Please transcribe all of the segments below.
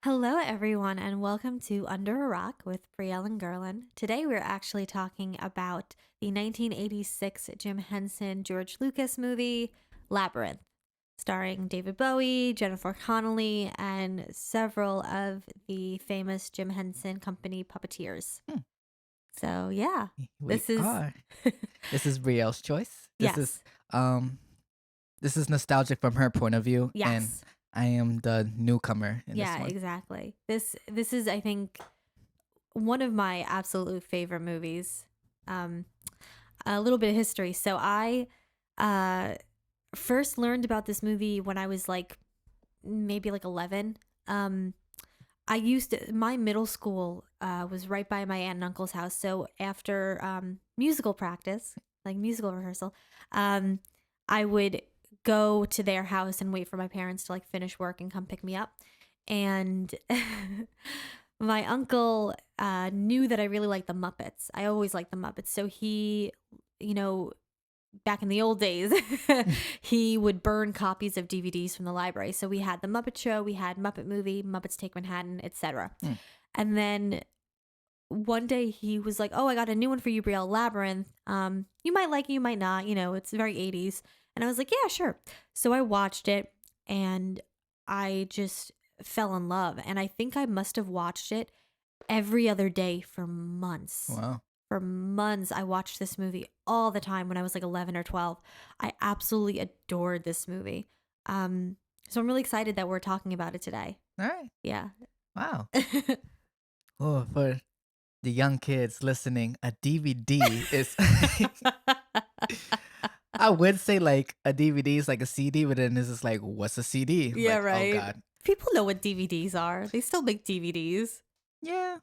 Hello, everyone, and welcome to Under a Rock with Brielle and Guerlain. Today, we're actually talking about the 1986 Jim Henson George Lucas movie, Labyrinth, starring David Bowie, Jennifer Connelly, and several of the famous Jim Henson Company puppeteers. Hmm. So, yeah, We this is. are. This is Brielle's choice. Yes, Um this is nostalgic from her point of view, and yes, I am the newcomer in this yeah, one. exactly. This is, I think, one of my absolute favorite movies. Um, a little bit of history. So I uh, first learned about this movie when I was like maybe like 11. My middle school was right by my aunt and uncle's house. So after musical practice, like musical rehearsal, um, I would go to their house and wait for my parents to like finish work and come pick me up. And my uncle knew that I really liked the Muppets. I always liked the Muppets. So he, you know, back in the old days, he would burn copies of DVDs from the library. So we had The Muppet Show, we had Muppet Movie, Muppets Take Manhattan, etc. Mm. And then one day he was like, "Oh, I got a new one for you, Brielle, Labyrinth. You might like it, you might not. You know, it's very 80s." And I was like, "Yeah, sure." So I watched it and I just fell in love. And I think I must have watched it every other day for months. Wow. For months, I watched this movie all the time when I was like 11 or 12. I absolutely adored this movie. So I'm really excited that we're talking about it today. All right. Yeah. Wow. Oh, for the young kids listening, a DVD is I would say like a DVD is like a CD, but then this is like, what's a CD? Yeah, Like, oh right. God. People know what DVDs are. They still make DVDs. Yeah.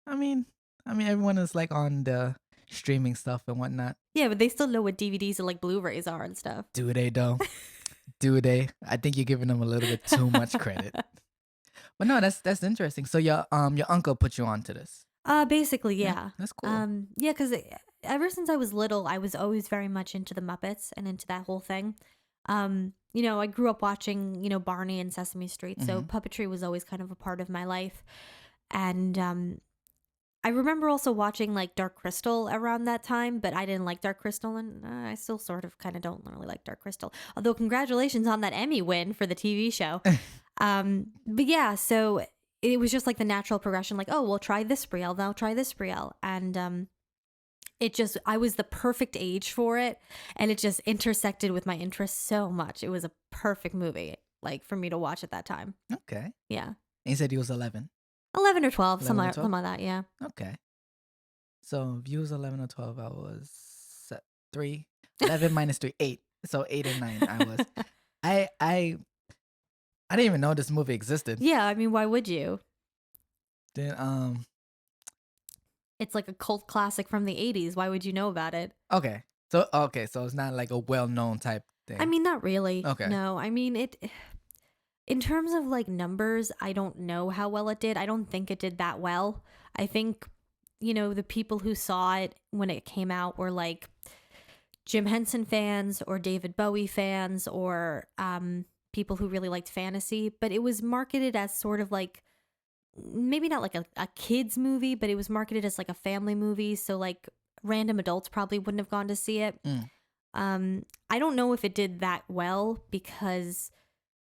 I mean everyone is like on the streaming stuff and whatnot. Yeah, but they still know what DVDs and like Blu-rays are and stuff. Do they though? Do they? I think you're giving them a little bit too much credit. But no, that's interesting. So your uncle put you onto this. Basically, Yeah, yeah. that's cool. Yeah, because ever since I was little, I was always very much into the Muppets and into that whole thing. I grew up watching, Barney and Sesame Street, so Hmm. puppetry was always kind of a part of my life. And I remember also watching like Dark Crystal around that time, but I didn't like Dark Crystal, and I still sort of kind of don't really like Dark Crystal. Although congratulations on that Emmy win for the TV show. But yeah, so it was just like the natural progression, like, oh, well, try this Brielle, now try this Brielle. And I was the perfect age for it. And it just intersected with my interests so much. It was a perfect movie, like for me to watch at that time. Okay. Yeah. And you said he was 11. 11 or 12, 11 or 12? something like that. Yeah. Okay. So if you was 11 or 12, I was 3. 11 minus 3, 8. So 8 and 9 I was. I didn't even know this movie existed. Yeah. I mean, why would you? Then It's like a cult classic from the 80s. Why would you know about it? okay. So it's not like a well-known type thing. I mean, not really. Okay. No, I mean, in terms of like numbers, I don't know how well it did. I don't think it did that well. I think, the people who saw it when it came out were like Jim Henson fans or David Bowie fans or people who really liked fantasy. But it was marketed as sort of like, maybe not like a kid's movie, but it was marketed as like a family movie. So like random adults probably wouldn't have gone to see it. I don't know if it did that well because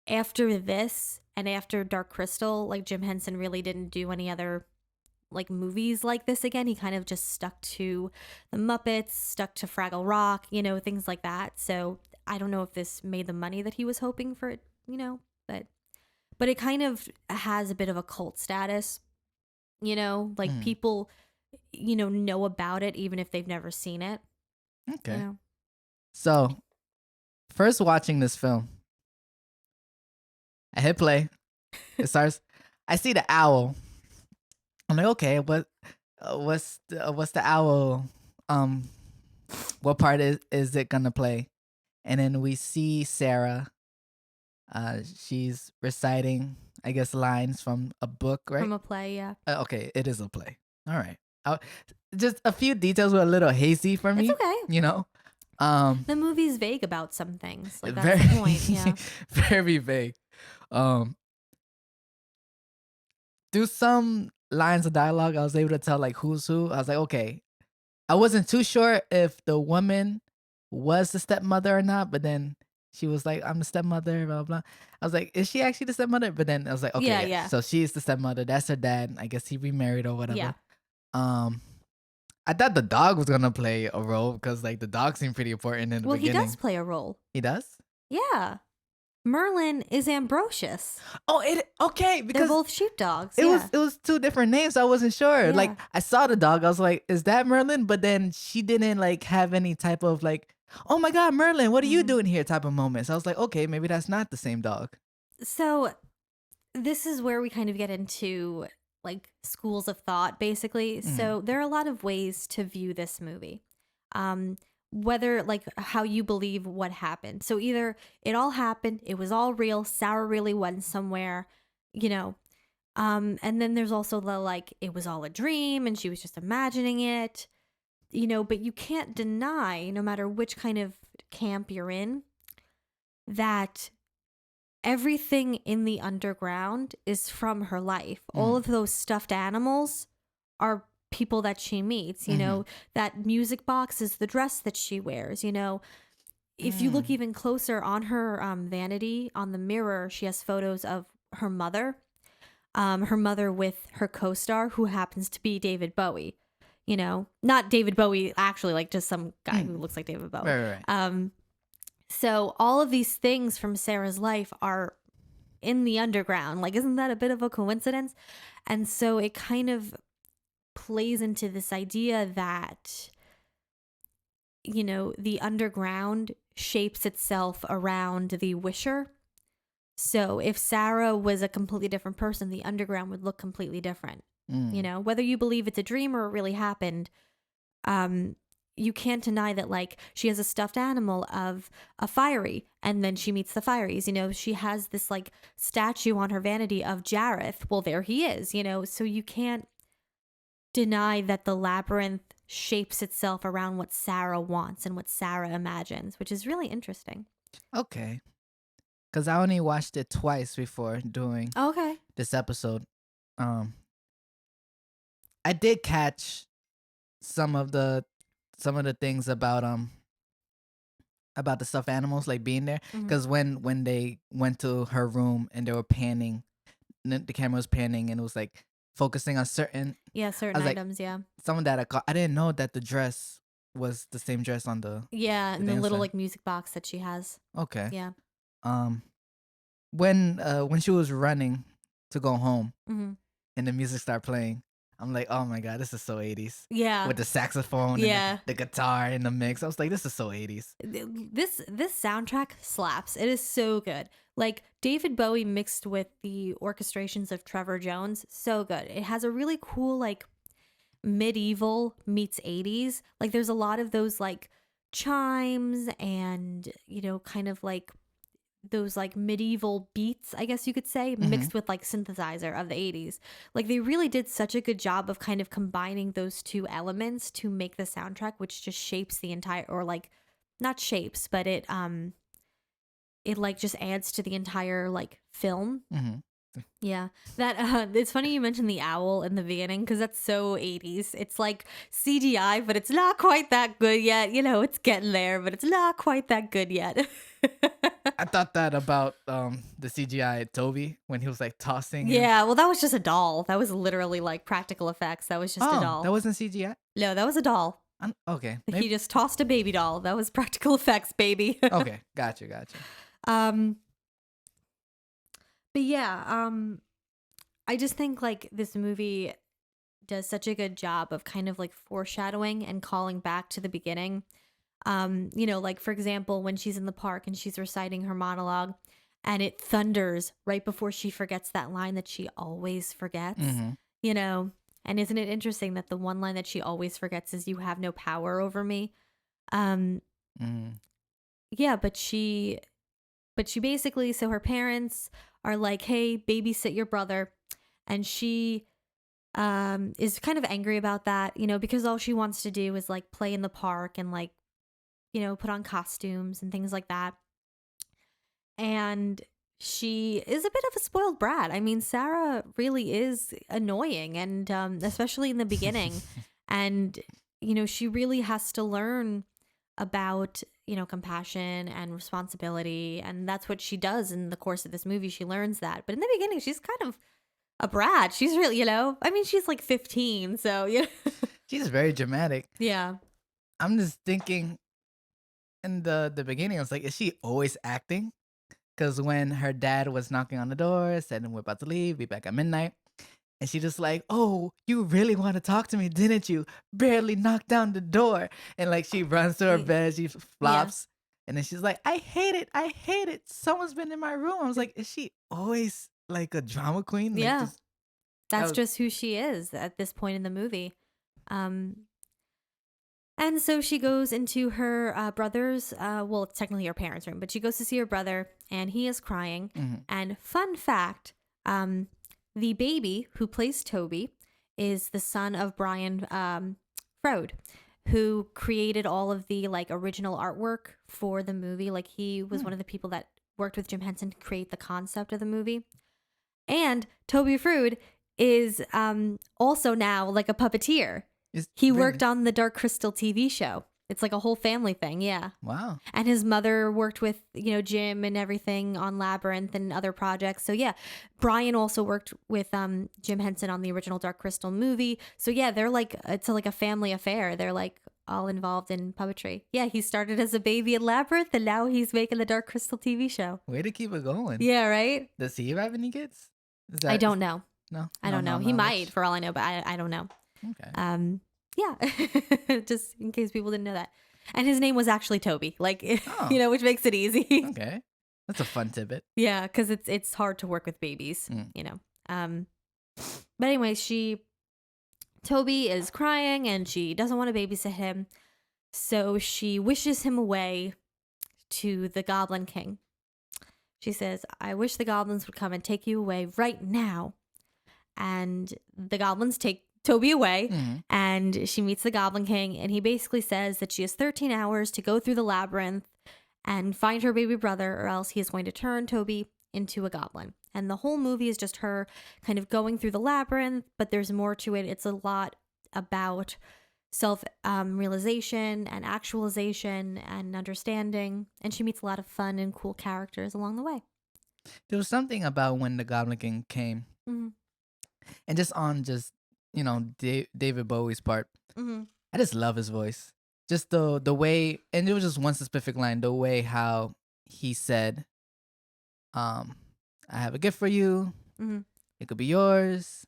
after this and after Dark Crystal, like Jim Henson really didn't do any other like movies like this again. He kind of just stuck to the Muppets, stuck to Fraggle Rock, things like that. So I don't know if this made the money that he was hoping for it, but it kind of has a bit of a cult status, like people, know about it even if they've never seen it. Okay. So, first watching this film, I hit play. It starts. I see the owl. I'm like, okay, what's the owl? What part is it gonna play? And then we see Sarah. She's reciting, I guess, lines from a book, right? From a play, yeah. Okay, it is a play. All right. Just a few details were a little hazy for me. It's okay. The movie's vague about some things. Like that's the point. Yeah. Very vague. through some lines of dialogue, I was able to tell like who's who. I was like, okay. I wasn't too sure if the woman was the stepmother or not, but then she was like, I'm the stepmother, blah, blah. I was like, is she actually the stepmother? But then I was like, okay, Yeah, yeah. yeah, So she is the stepmother. That's her dad. I guess he remarried or yeah. whatever. Um, I thought the dog was gonna play a role because like the dog seemed pretty important in the Well, he does beginning. play a role. He does? Yeah. Merlin is Ambrosius. Oh, it okay They're because both sheepdogs. it Yeah. was two different names. So I wasn't sure. Yeah. Like I saw the dog, I was like, "Is that Merlin?" But then she didn't like have any type of like, "Oh my God, Merlin, what are you Mhm. doing here?" type of moments. I was like, "Okay, maybe that's not the same dog." So this is where we kind of get into like schools of thought, basically. Mhm. So there are a lot of ways to view this movie. Whether like how you believe what happened. So either it all happened, it was all real, Sarah really went somewhere, you know. And then there's also the like it was all a dream and she was just imagining it, but you can't deny, no matter which kind of camp you're in, that everything in the underground is from her life. All of those stuffed animals are people that she meets, that music box is the dress that she wears, If you look even closer on her vanity, on the mirror, she has photos of her mother with her co-star, who happens to be David Bowie. Not David Bowie, actually, like just some guy who looks like David Bowie. Right. So all of these things from Sarah's life are in the underground. Like, isn't that a bit of a coincidence? And so it kind of plays into this idea that, the underground shapes itself around the wisher. So if Sarah was a completely different person, the underground would look completely different. Whether you believe it's a dream or it really happened, you can't deny that, like, she has a stuffed animal of a fiery, and then she meets the fireys. She has this like statue on her vanity of Jareth. Well, there he is. So you can't deny that the labyrinth shapes itself around what Sarah wants and what Sarah imagines, which is really interesting. Okay. Because I only watched it twice before doing Okay. this episode. I did catch some of the things about the stuffed animals like being there, because when they went to her room and they were panning, the camera was panning and it was like focusing on certain certain items. Yeah. some of that I caught. I didn't know that the dress was the same dress on the And the little inside. like music box that she has. Okay. Yeah. When she was running to go home and the music started playing, I'm like, oh my God, this is so 80s. Yeah. With the saxophone and the guitar in the mix. I was like, this is so 80s. This soundtrack slaps. It is so good. Like David Bowie mixed with the orchestrations of Trevor Jones. So good. It has a really cool like medieval meets 80s. Like there's a lot of those like chimes and, kind of like those like medieval beats, I guess you could say, mixed with like synthesizer of the 80s. Like they really did such a good job of kind of combining those two elements to make the soundtrack, which just shapes the entire, or like not shapes, but it like just adds to the entire like film. Yeah, that it's funny you mentioned the owl in the beginning, because that's so 80s. It's like CGI, but it's not quite that good yet. It's getting there, but it's not quite that good yet. I thought that about the CGI Toby when he was like tossing. Yeah, well, that was just a doll. That was literally like practical effects. That was just a doll. That wasn't CGI? No, that was a doll. Okay. He just tossed a baby doll. That was practical effects, baby. Okay, gotcha. But yeah, I just think like this movie does such a good job of kind of like foreshadowing and calling back to the beginning. Like for example, when she's in the park and she's reciting her monologue and it thunders right before she forgets that line that she always forgets, and isn't it interesting that the one line that she always forgets is "you have no power over me." Yeah, but she basically, so her parents are like, hey, babysit your brother. And she is kind of angry about that, because all she wants to do is like play in the park and like, put on costumes and things like that. And she is a bit of a spoiled brat. I mean, Sarah really is annoying, and especially in the beginning. And, she really has to learn about, compassion and responsibility. And that's what she does in the course of this movie. She learns that. But in the beginning, she's kind of a brat. She's really, I mean, she's like 15. So, She's very dramatic. Yeah. I'm just thinking in the beginning, I was like, is she always acting? Because when her dad was knocking on the door, said we're about to leave, be back at midnight. And she just like, oh, you really want to talk to me, didn't you? Barely knocked down the door. And like she runs to her bed, she Yeah. flops. And then she's like, I hate it. I hate it. Someone's been in my room. I was like, is she always like a drama queen? Like Yeah. just That's was, just who she is at this point in the movie. Um, and so she goes into her brother's, well, it's technically her parents' room, but she goes to see her brother and he is crying. mhm. And fun fact, the baby who plays Toby is the son of Brian Frode, who created all of the like original artwork for the movie. Like he was one of the people that worked with Jim Henson to create the concept of the movie. And Toby Frode is also now like a puppeteer. He Really? worked on the Dark Crystal TV show. It's like a whole family thing, yeah. Wow. And his mother worked with, Jim and everything on Labyrinth and other projects. So yeah, Brian also worked with Jim Henson on the original Dark Crystal movie. So yeah, they're like, it's like a family affair. They're like all involved in puppetry. Yeah, he started as a baby in Labyrinth and now he's making the Dark Crystal TV show. Way to keep it going. Yeah, right? Does he have any kids? I don't know. No? I don't know. He might, for all I know, but I don't know. Okay. Yeah, just in case people didn't know that. And his name was actually Toby, like, which makes it easy. Okay. That's a fun tidbit. Yeah, because it's hard to work with babies, But anyway, Toby is crying and she doesn't want to babysit him. So she wishes him away to the Goblin King. She says, I wish the goblins would come and take you away right now. And the goblins take Toby away, and she meets the Goblin King, and he basically says that she has 13 hours to go through the labyrinth and find her baby brother, or else he is going to turn Toby into a goblin. And the whole movie is just her kind of going through the labyrinth, but there's more to it. It's a lot about self-realization and actualization and understanding, and she meets a lot of fun and cool characters along the way. There was something about when the Goblin King came, and just on David Bowie's part, I just love his voice. Just the way, and it was just one specific line, the way how he said, I have a gift for you. It could be yours.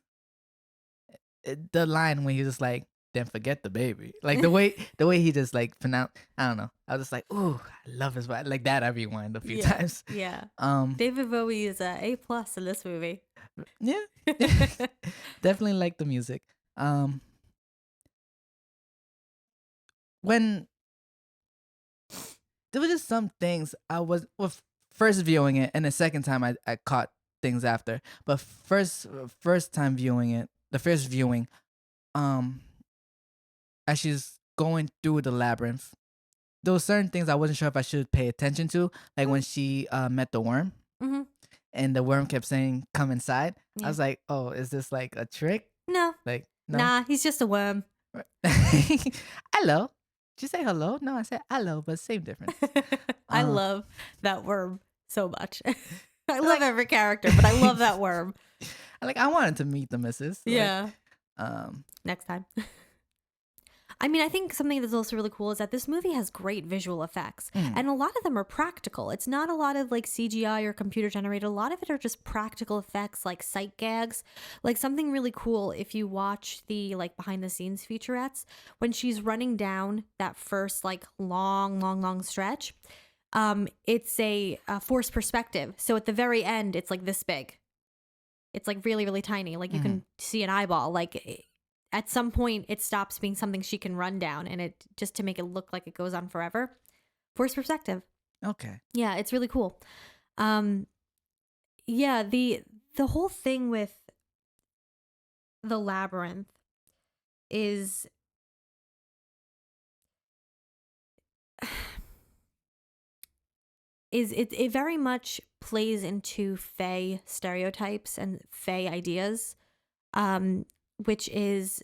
The line when he was just like, then forget the baby. Like the way he just like pronounced, I don't know. I was just like, ooh, I love his voice. Like that I rewind a few times. Yeah. David Bowie is a A+ in this movie. Yeah. Definitely like the music. When there was just some things I was first viewing it, and the second time I caught things after. But first time viewing it, the first viewing, as she's going through the labyrinth, there were certain things I wasn't sure if I should pay attention to, like when she met the worm, and the worm kept saying, "Come inside." I was like, "Oh, is this like a trick?" No. Like, no. Nah, he's just a worm. Hello. Did you say hello? No, I said hello, but same difference. I love that worm so much. I love every character, but I love that worm. I wanted to meet the missus. Yeah. Next time. I mean, I think something that's also really cool is that this movie has great visual effects, and a lot of them are practical. It's not a lot of like CGI or computer generated. A lot of it are just practical effects, like sight gags. Like something really cool if you watch the like behind the scenes featurettes, when she's running down that first like long stretch, it's a forced perspective. So at the very end, it's like this big. It's like really, really tiny. Like you can see an eyeball. Like at some point, it stops being something she can run down, and it just to make it look like it goes on forever. Forced perspective. Okay. Yeah, it's really cool. Yeah, the whole thing with the labyrinth is it very much plays into Fae stereotypes and Fae ideas, which is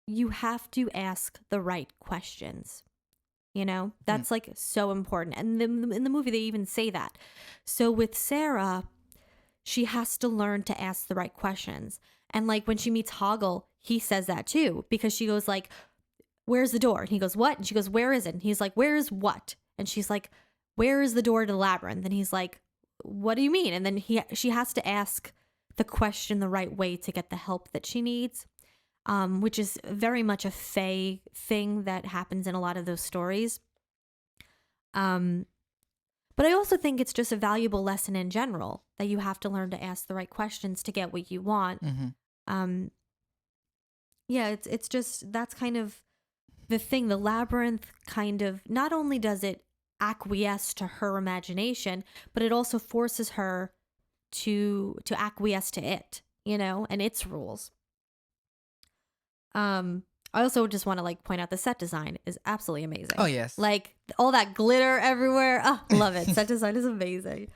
you have to ask the right questions. You know, Mm. that's like so important. And in the movie, they even say that. So with Sarah, she has to learn to ask the right questions. And like when she meets Hoggle, he says that too, because she goes like, where's the door? And he goes, what? And she goes, where is it? And he's like, where is what? And she's like, where is the door to the labyrinth? And he's like, what do you mean? And then she has to ask the question the right way to get the help that she needs, which is very much a Fae thing that happens in a lot of those stories. But I also think it's just a valuable lesson in general that you have to learn to ask the right questions to get what you want. Yeah, it's just that's kind of the thing. The labyrinth kind of not only does it acquiesce to her imagination, but it also forces her to acquiesce to it, you know, and its rules. I also just want to like point out the set design is absolutely amazing. Oh yes, like all that glitter everywhere. Oh, love it. Set design is amazing.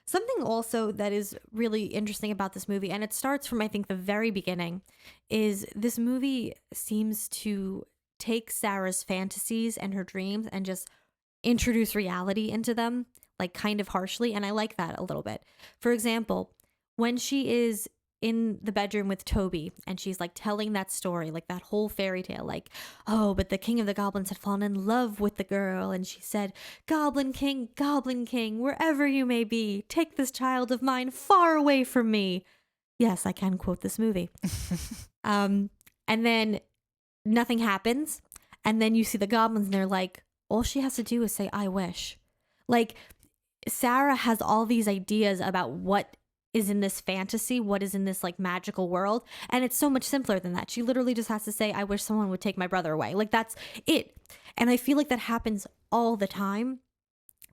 Something also that is really interesting about this movie, and it starts from I think the very beginning, is this movie seems to take Sarah's fantasies and her dreams and just introduce reality into them, like kind of harshly, and I like that a little bit. For example, when she is in the bedroom with Toby and she's like telling that story, like that whole fairy tale, like, oh, but the king of the goblins had fallen in love with the girl, and she said, Goblin King, wherever you may be, take this child of mine far away from me. Yes, I can quote this movie. And then nothing happens, and then you see the goblins and they're like, all she has to do is say, I wish. Like, Sarah has all these ideas about what is in this fantasy, what is in this like magical world, and it's so much simpler than that. She literally just has to say, I wish someone would take my brother away. Like, that's it. And I feel like that happens all the time.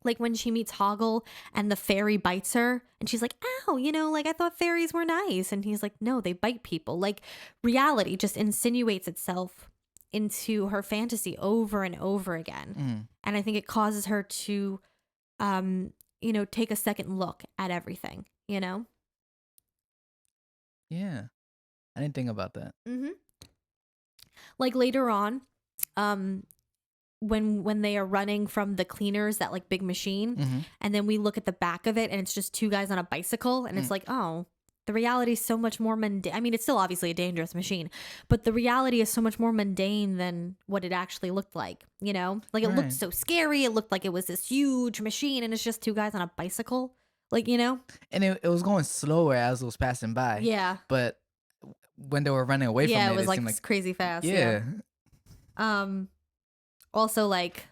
Like when she meets Hoggle and the fairy bites her and she's like, ow, you know, like I thought fairies were nice. And he's like, no, they bite people. Like reality just insinuates itself into her fantasy over and over again. And I think it causes her to, you know, take a second look at everything, you know? Yeah. I didn't think about that. Like later on, when they are running from the cleaners, that like big machine, and then we look at the back of it and it's just two guys on a bicycle, and it's like, oh, the reality is so much more mundane. I mean, it's still obviously a dangerous machine, but the reality is so much more mundane than what it actually looked like, you know? Like it looked so scary. It looked like it was this huge machine and it's just two guys on a bicycle. Like, you know? And it was going slower as it was passing by. Yeah. But when they were running away from it was seemed like crazy fast. Yeah. Also like,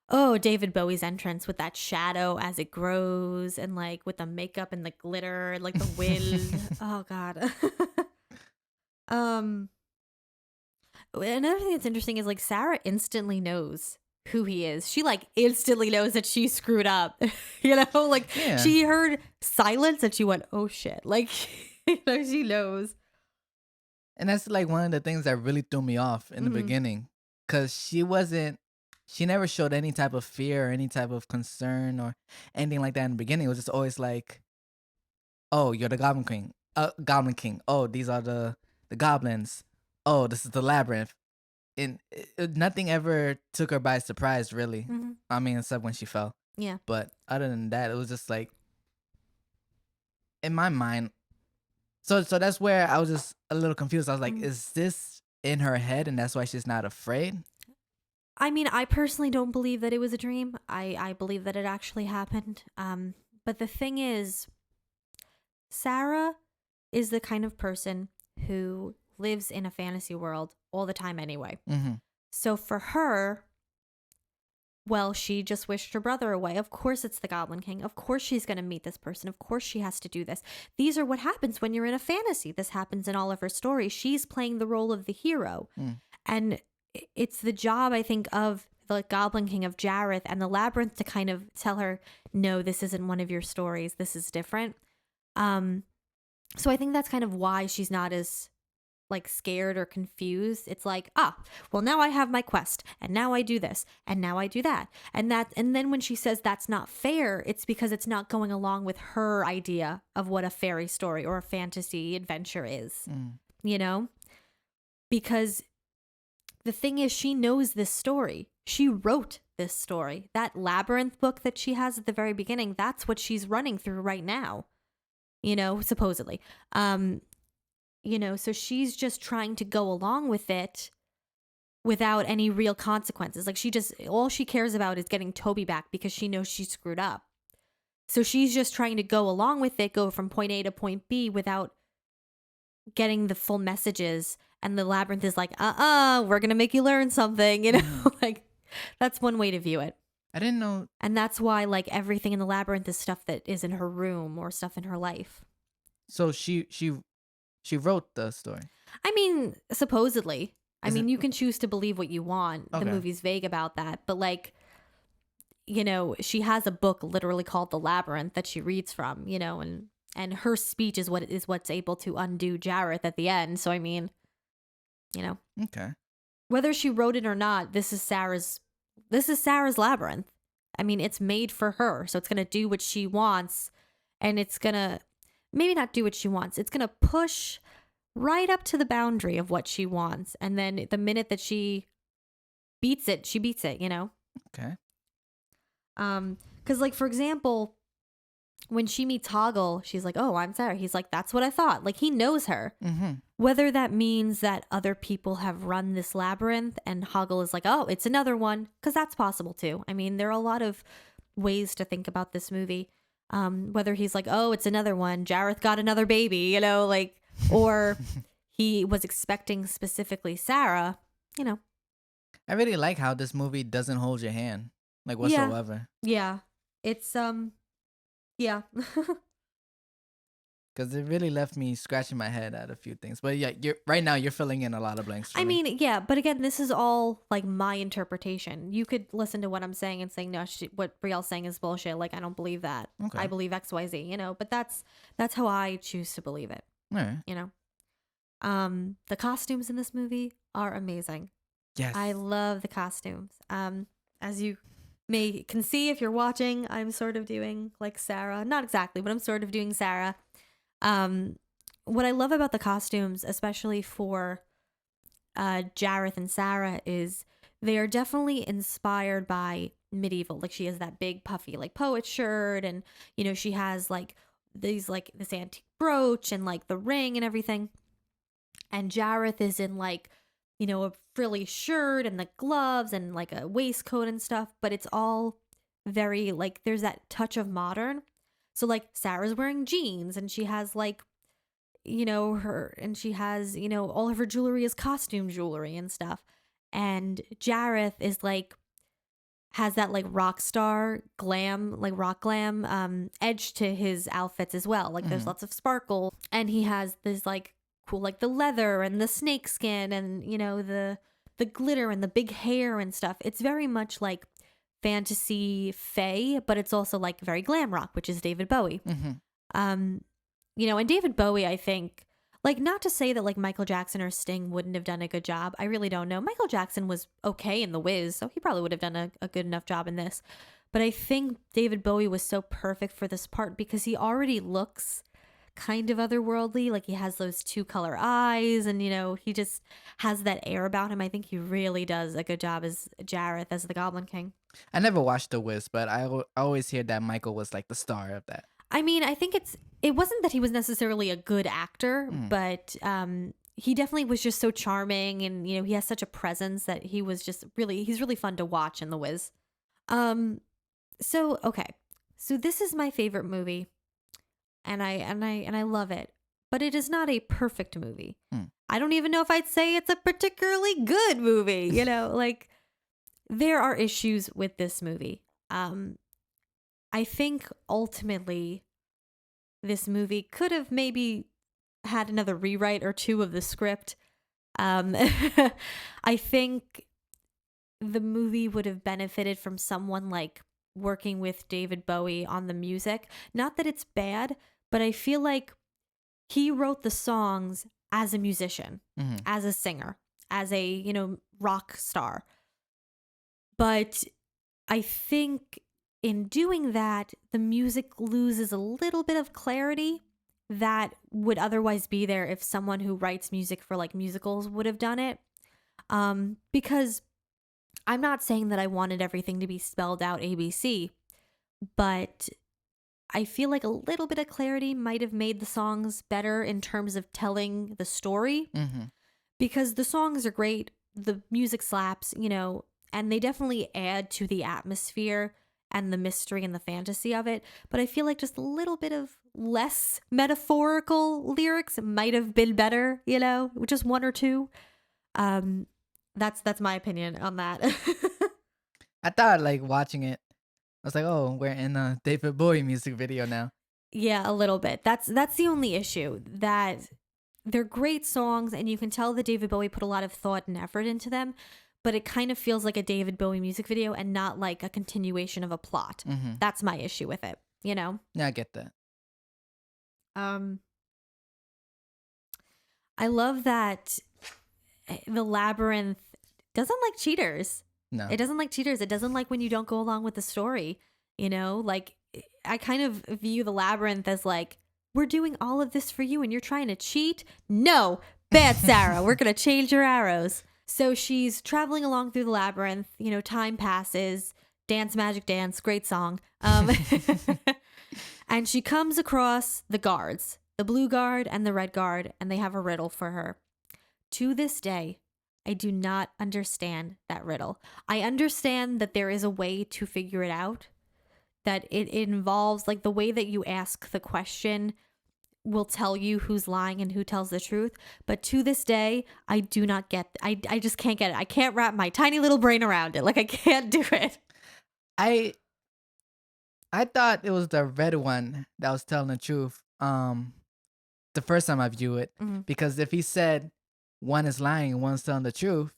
oh, David Bowie's entrance with that shadow as it grows and like with the makeup and the glitter and like the wind. Oh God. Another thing that's interesting is like Sarah instantly knows who he is. She like instantly knows that she screwed up. You know, like she heard silence and she went, oh shit. Like, you know, she knows. And that's like one of the things that really threw me off in the beginning. Cause she never showed any type of fear or any type of concern or anything like that in the beginning. It was just always like, oh, you're the Goblin King. Goblin King. Oh, these are the goblins. Oh, this is the labyrinth. And nothing ever took her by surprise, really. I mean, except when she fell. Yeah. But other than that, it was just like, in my mind. So that's where I was just a little confused. I was like, is this in her head and that's why she's not afraid? I mean, I personally don't believe that it was a dream. I believe that it actually happened. But the thing is, Sarah is the kind of person who lives in a fantasy world all the time anyway. So for her, well, she just wished her brother away. Of course it's the Goblin King. Of course she's going to meet this person. Of course she has to do this. These are what happens when you're in a fantasy. This happens in all of her stories. She's playing the role of the hero. And it's the job, I think, of the Goblin King, of Jareth and the Labyrinth to kind of tell her, no, this isn't one of your stories. This is different. So I think that's kind of why she's not as like scared or confused. It's like, well, now I have my quest, and now I do this, and now I do that. And then when she says that's not fair, it's because it's not going along with her idea of what a fairy story or a fantasy adventure is. You know? Because the thing is, she knows this story. She wrote this story. That Labyrinth book that she has at the very beginning, that's what she's running through right now. You know, supposedly. You know, so she's just trying to go along with it without any real consequences. Like all she cares about is getting Toby back because she knows she screwed up. So she's just trying to go along with it, go from point A to point B without getting the full messages. And the Labyrinth is like, we're going to make you learn something, you know? Like, that's one way to view it. I didn't know. And that's why, like, everything in the Labyrinth is stuff that is in her room or stuff in her life. So she wrote the story. I mean, supposedly. I mean, you can choose to believe what you want. Okay. The movie's vague about that. But, like, you know, she has a book literally called The Labyrinth that she reads from, you know, and her speech is what's able to undo Jareth at the end. So, I mean, you know. Okay. Whether she wrote it or not, this is Sarah's Labyrinth. I mean, it's made for her. So it's going to do what she wants. And it's going to maybe not do what she wants. It's going to push right up to the boundary of what she wants. And then the minute that she beats it, you know? Okay. Because, like, for example, when she meets Hoggle, she's like, oh, I'm Sarah. He's like, that's what I thought. Like, he knows her. Mm-hmm. Whether that means that other people have run this labyrinth and Hoggle is like, oh, it's another one. Because that's possible, too. I mean, there are a lot of ways to think about this movie. Whether he's like, oh, it's another one. Jareth got another baby, you know, like, or he was expecting specifically Sarah, you know. I really like how this movie doesn't hold your hand, like, whatsoever. Yeah. It's, yeah. Because it really left me scratching my head at a few things. But yeah, right now you're filling in a lot of blanks. I mean, yeah, but again, this is all like my interpretation. You could listen to what I'm saying and say, no, what Brielle's saying is bullshit. Like, I don't believe that. Okay. I believe X, Y, Z, you know, but that's how I choose to believe it. Right. You know, the costumes in this movie are amazing. Yes. I love the costumes. As you can see if you're watching, I'm sort of doing like Sarah. Not exactly, but I'm sort of doing Sarah. What I love about the costumes, especially for Jareth and Sarah, is they are definitely inspired by medieval. Like, she has that big puffy like poet shirt, and you know, she has like these like this antique brooch and like the ring and everything. And Jareth is in like, you know, a frilly shirt and the gloves and like a waistcoat and stuff, but it's all very like, there's that touch of modern. So like Sarah's wearing jeans and she has like, you know, she has, you know, all of her jewelry is costume jewelry and stuff. And Jareth is like, has that like rock star glam, like rock glam edge to his outfits as well. Like there's lots of sparkle, and he has this like cool, like the leather and the snake skin and, you know, the glitter and the big hair and stuff. It's very much like fantasy fae, but it's also like very glam rock, which is David Bowie. You know, and David Bowie, I think, like, not to say that like Michael Jackson or Sting wouldn't have done a good job. I really don't know. Michael Jackson was okay in The Wiz, so he probably would have done a good enough job in this. But I think David Bowie was so perfect for this part because he already looks kind of otherworldly. Like, he has those 2-color eyes and, you know, he just has that air about him. I think he really does a good job as Jareth, as the Goblin King. I never watched The Wiz, but I always hear that Michael was like the star of that. I mean, I think it wasn't that he was necessarily a good actor, but he definitely was just so charming, and, you know, he has such a presence that he's really fun to watch in The Wiz. So this is my favorite movie, and I love it, but it is not a perfect movie. I don't even know if I'd say it's a particularly good movie, you know, like, there are issues with this movie. I think ultimately this movie could have maybe had another rewrite or two of the script. I think the movie would have benefited from someone like working with David Bowie on the music. Not that it's bad, but I feel like he wrote the songs as a musician, Mm-hmm. as a singer, as a, rock star. But I think in doing that, the music loses a little bit of clarity that would otherwise be there if someone who writes music for like musicals would have done it. Because I'm not saying that I wanted everything to be spelled out ABC, but I feel like a little bit of clarity might have made the songs better in terms of telling the story. Mm-hmm. Because the songs are great, the music slaps, and they definitely add to the atmosphere and the mystery and the fantasy of it. But I feel like just a little bit of less metaphorical lyrics might have been better, just one or two. That's my opinion on that. I thought like watching it, I was like, oh, we're in a David Bowie music video now. Yeah, a little bit. That's the only issue, that they're great songs and you can tell that David Bowie put a lot of thought and effort into them, but it kind of feels like a David Bowie music video and not like a continuation of a plot. Mm-hmm. That's my issue with it, Yeah, I get that. I love that the Labyrinth doesn't like cheaters. No. It doesn't like cheaters. It doesn't like when you don't go along with the story, Like, I kind of view the Labyrinth as like, we're doing all of this for you and you're trying to cheat? No, bad Sarah. We're going to change your arrows. So she's traveling along through the labyrinth. Time passes. Dance, Magic Dance. Great song. And she comes across the guards, the blue guard and the red guard, and they have a riddle for her. To this day, I do not understand that riddle. I understand that there is a way to figure it out, that it involves like the way that you ask the question will tell you who's lying and who tells the truth. But to this day, I do not get, I just can't get it. I can't wrap my tiny little brain around it. Like, I can't do it. I thought it was the red one that was telling the truth. The first time I view it, because if he said one is lying and one's telling the truth,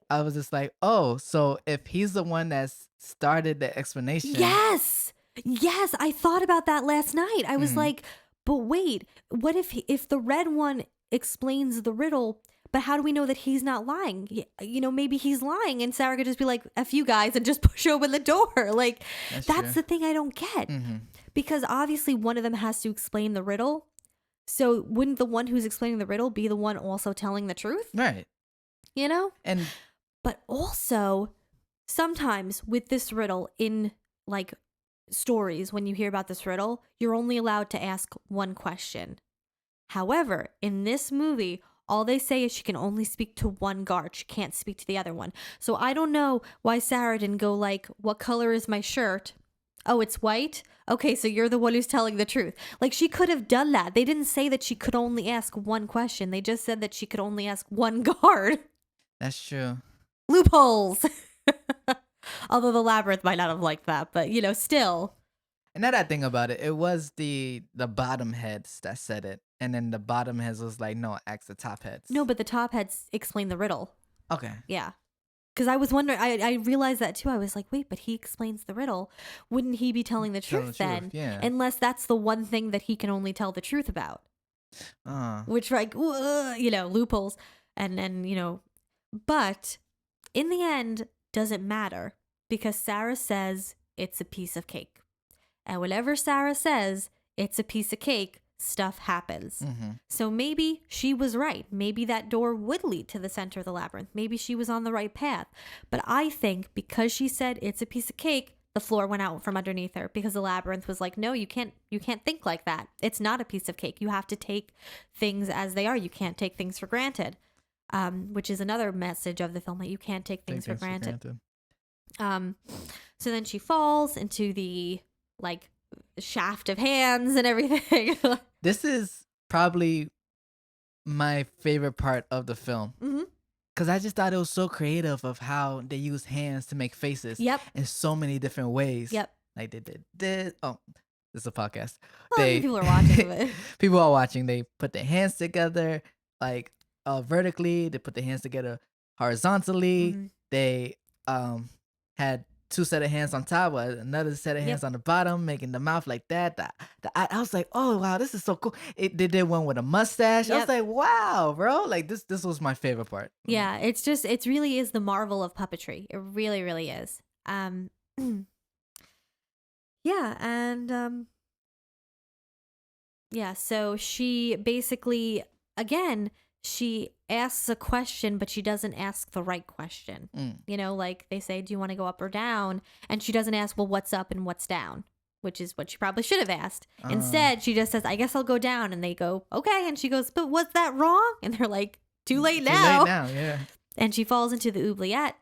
I was just like, oh, so if he's the one that's started the explanation. Yes, I thought about that last night. I was like, but wait, what if the red one explains the riddle, but how do we know that he's not lying? Maybe he's lying and Sarah could just be like, F you guys, and just push open the door. Like, that's the thing I don't get. Because obviously one of them has to explain the riddle. So wouldn't the one who's explaining the riddle be the one also telling the truth? Right. And but also sometimes with this riddle in like stories, when you hear about this riddle, you're only allowed to ask one question. However, in this movie, all they say is she can only speak to one guard. She can't speak to the other one. So I don't know why Sarah didn't go like, what color is my shirt? Oh, it's white? Okay, so you're the one who's telling the truth. Like, she could have done that. They didn't say that she could only ask one question. They just said that she could only ask one guard. That's true. Loopholes. Although the Labyrinth might not have liked that, but still. And now that I think about it, it was the bottom heads that said it. And then the bottom heads was like, no, ask the top heads. No, but the top heads explained the riddle. Okay. Yeah. Because I was wondering, I realized that too. I was like, wait, but he explains the riddle. Wouldn't he be telling the truth then? Yeah. Unless that's the one thing that he can only tell the truth about. Which, like, loopholes. And then, but in the end, doesn't matter. Because Sarah says it's a piece of cake. And whatever Sarah says, it's a piece of cake, stuff happens. So maybe she was right. Maybe that door would lead to the center of the labyrinth. Maybe she was on the right path. But I think because she said it's a piece of cake, the floor went out from underneath her, because the labyrinth was like, no, you can't think like that. It's not a piece of cake. You have to take things as they are. You can't take things for granted. Which is another message of the film, that you can't take things for granted. So then she falls into the like shaft of hands and everything. This is probably my favorite part of the film. Because I just thought it was so creative of how they use hands to make faces. In so many different ways. Like they did this. Oh, this is a podcast. People are watching it. People are watching. They put their hands together like vertically. They put their hands together horizontally. They had two set of hands on top, with another set of hands Yep. on the bottom, making the mouth like that. I was like, oh wow, this is so cool. They did one with a mustache. I was Yep. like, wow, bro. Like this was my favorite part. Yeah, it really is the marvel of puppetry. It really, really is. Yeah, and yeah, so she basically, again, she asks a question, but she doesn't ask the right question. Mm. You know, like they say, do you want to go up or down? And she doesn't ask, well, what's up and what's down, which is what she probably should have asked. Instead, she just says, I guess I'll go down. And they go, okay. And she goes, but was that wrong? And they're like, too late Too now. late now, yeah. And she falls into the oubliette,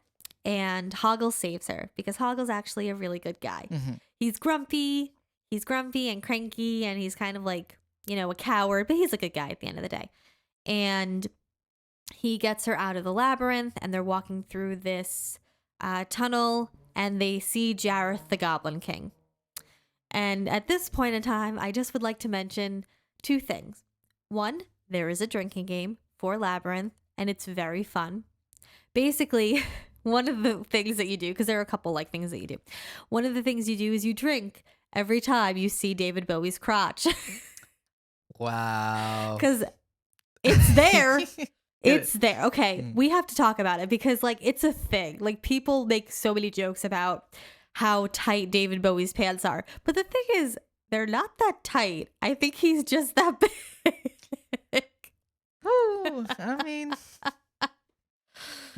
and Hoggle saves her because Hoggle's actually a really good guy. Mm-hmm. He's grumpy and cranky, and he's kind of like, you know, a coward, but he's a good guy at the end of the day. And he gets her out of the labyrinth, and they're walking through this tunnel, and they see Jareth the Goblin King. And at this point in time, I just would like to mention two things. One, there is a drinking game for Labyrinth, and it's very fun. Basically, one of the things that you do, because there are a couple like things that you do. One of the things you do is you drink every time you see David Bowie's crotch. Wow. Because it's there. It's it. there. Okay, we have to talk about it because like it's a thing. Like people make so many jokes about how tight David Bowie's pants are. But the thing is, they're not that tight. I think he's just that big. Ooh, I mean,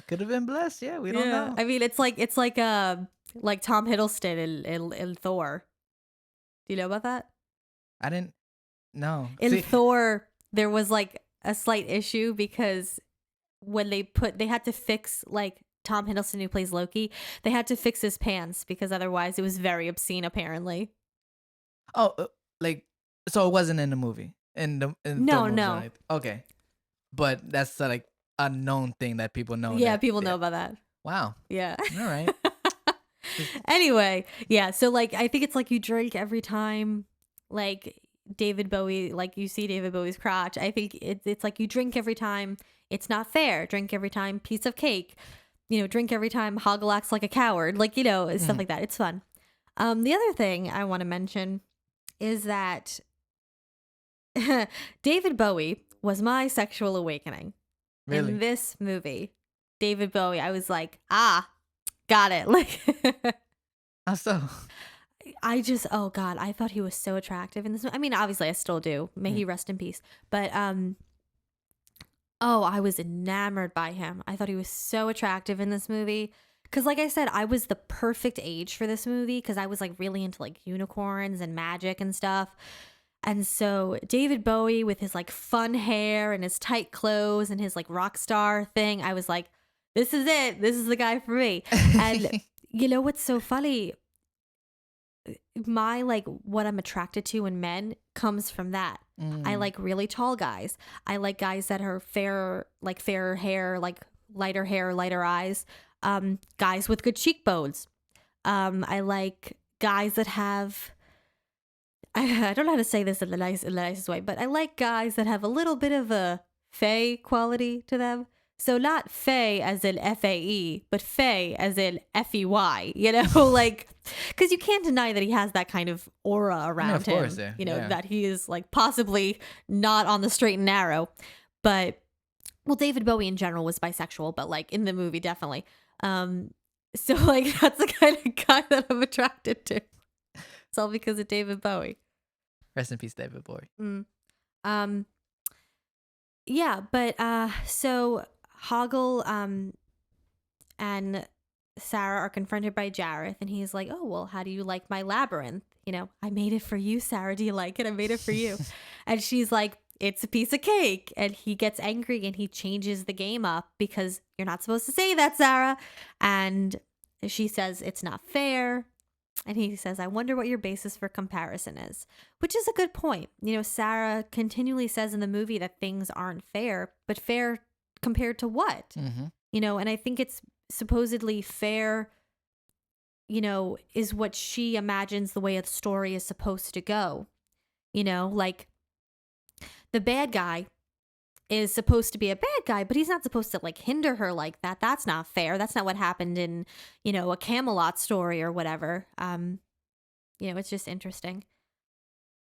could have been blessed. Yeah, we don't know. I mean, it's like Tom Hiddleston in Thor. Do you know about that? I didn't know. In Thor, there was like a slight issue because when they had to fix like Tom Hiddleston who plays Loki, they had to fix his pants because otherwise it was very obscene apparently. Oh, like so it wasn't in the movie. No. Right? Okay, but that's like a known thing that people know. Yeah, people know about that. Wow. Yeah. All right. Anyway, yeah. So like, I think it's like you drink every time, like David Bowie, like you see David Bowie's crotch. I think it's like you drink every time. It's not fair. Drink every time. Piece of cake. You know, drink every time. Hoggle acts like a coward. Like, you know, stuff like that. It's fun. The other thing I want to mention is that David Bowie was my sexual awakening. Really? In this movie. David Bowie, I was like, got it. Like, how so? oh God, I thought he was so attractive in this. I mean, obviously I still do. May he rest in peace. But, I was enamored by him. I thought he was so attractive in this movie. Cause like I said, I was the perfect age for this movie. Cause I was like really into like unicorns and magic and stuff. And so David Bowie with his like fun hair and his tight clothes and his like rock star thing, I was like, this is it. This is the guy for me. And you know what's so funny? My like what I'm attracted to in men comes from that. I like really tall guys. I like guys that are fair, like fairer hair, like lighter hair, lighter eyes. Guys with good cheekbones. I like guys that have. I don't know how to say this in the nicest way, but I like guys that have a little bit of a fae quality to them. So not fae as in F-A-E, but fae as in F-E-Y, you know, like, because you can't deny that he has that kind of aura around him, course, yeah. You know, that he is like possibly not on the straight and narrow. But, well, David Bowie in general was bisexual, but like in the movie, definitely. So like that's the kind of guy that I'm attracted to. It's all because of David Bowie. Rest in peace, David Bowie. Yeah, but so Hoggle and Sarah are confronted by Jareth, and he's like, "Oh, well, how do you like my labyrinth? You know, I made it for you, Sarah. Do you like it? I made it for you." And she's like, "It's a piece of cake." And he gets angry and he changes the game up because you're not supposed to say that, Sarah. And she says it's not fair. And he says, I wonder what your basis for comparison is, which is a good point. You know, Sarah continually says in the movie that things aren't fair, but fair compared to what? You know, and I think it's supposedly fair, you know, is what she imagines the way a story is supposed to go. You know, like the bad guy is supposed to be a bad guy, but he's not supposed to like hinder her like that. That's not fair. That's not what happened in, a Camelot story or whatever. It's just interesting.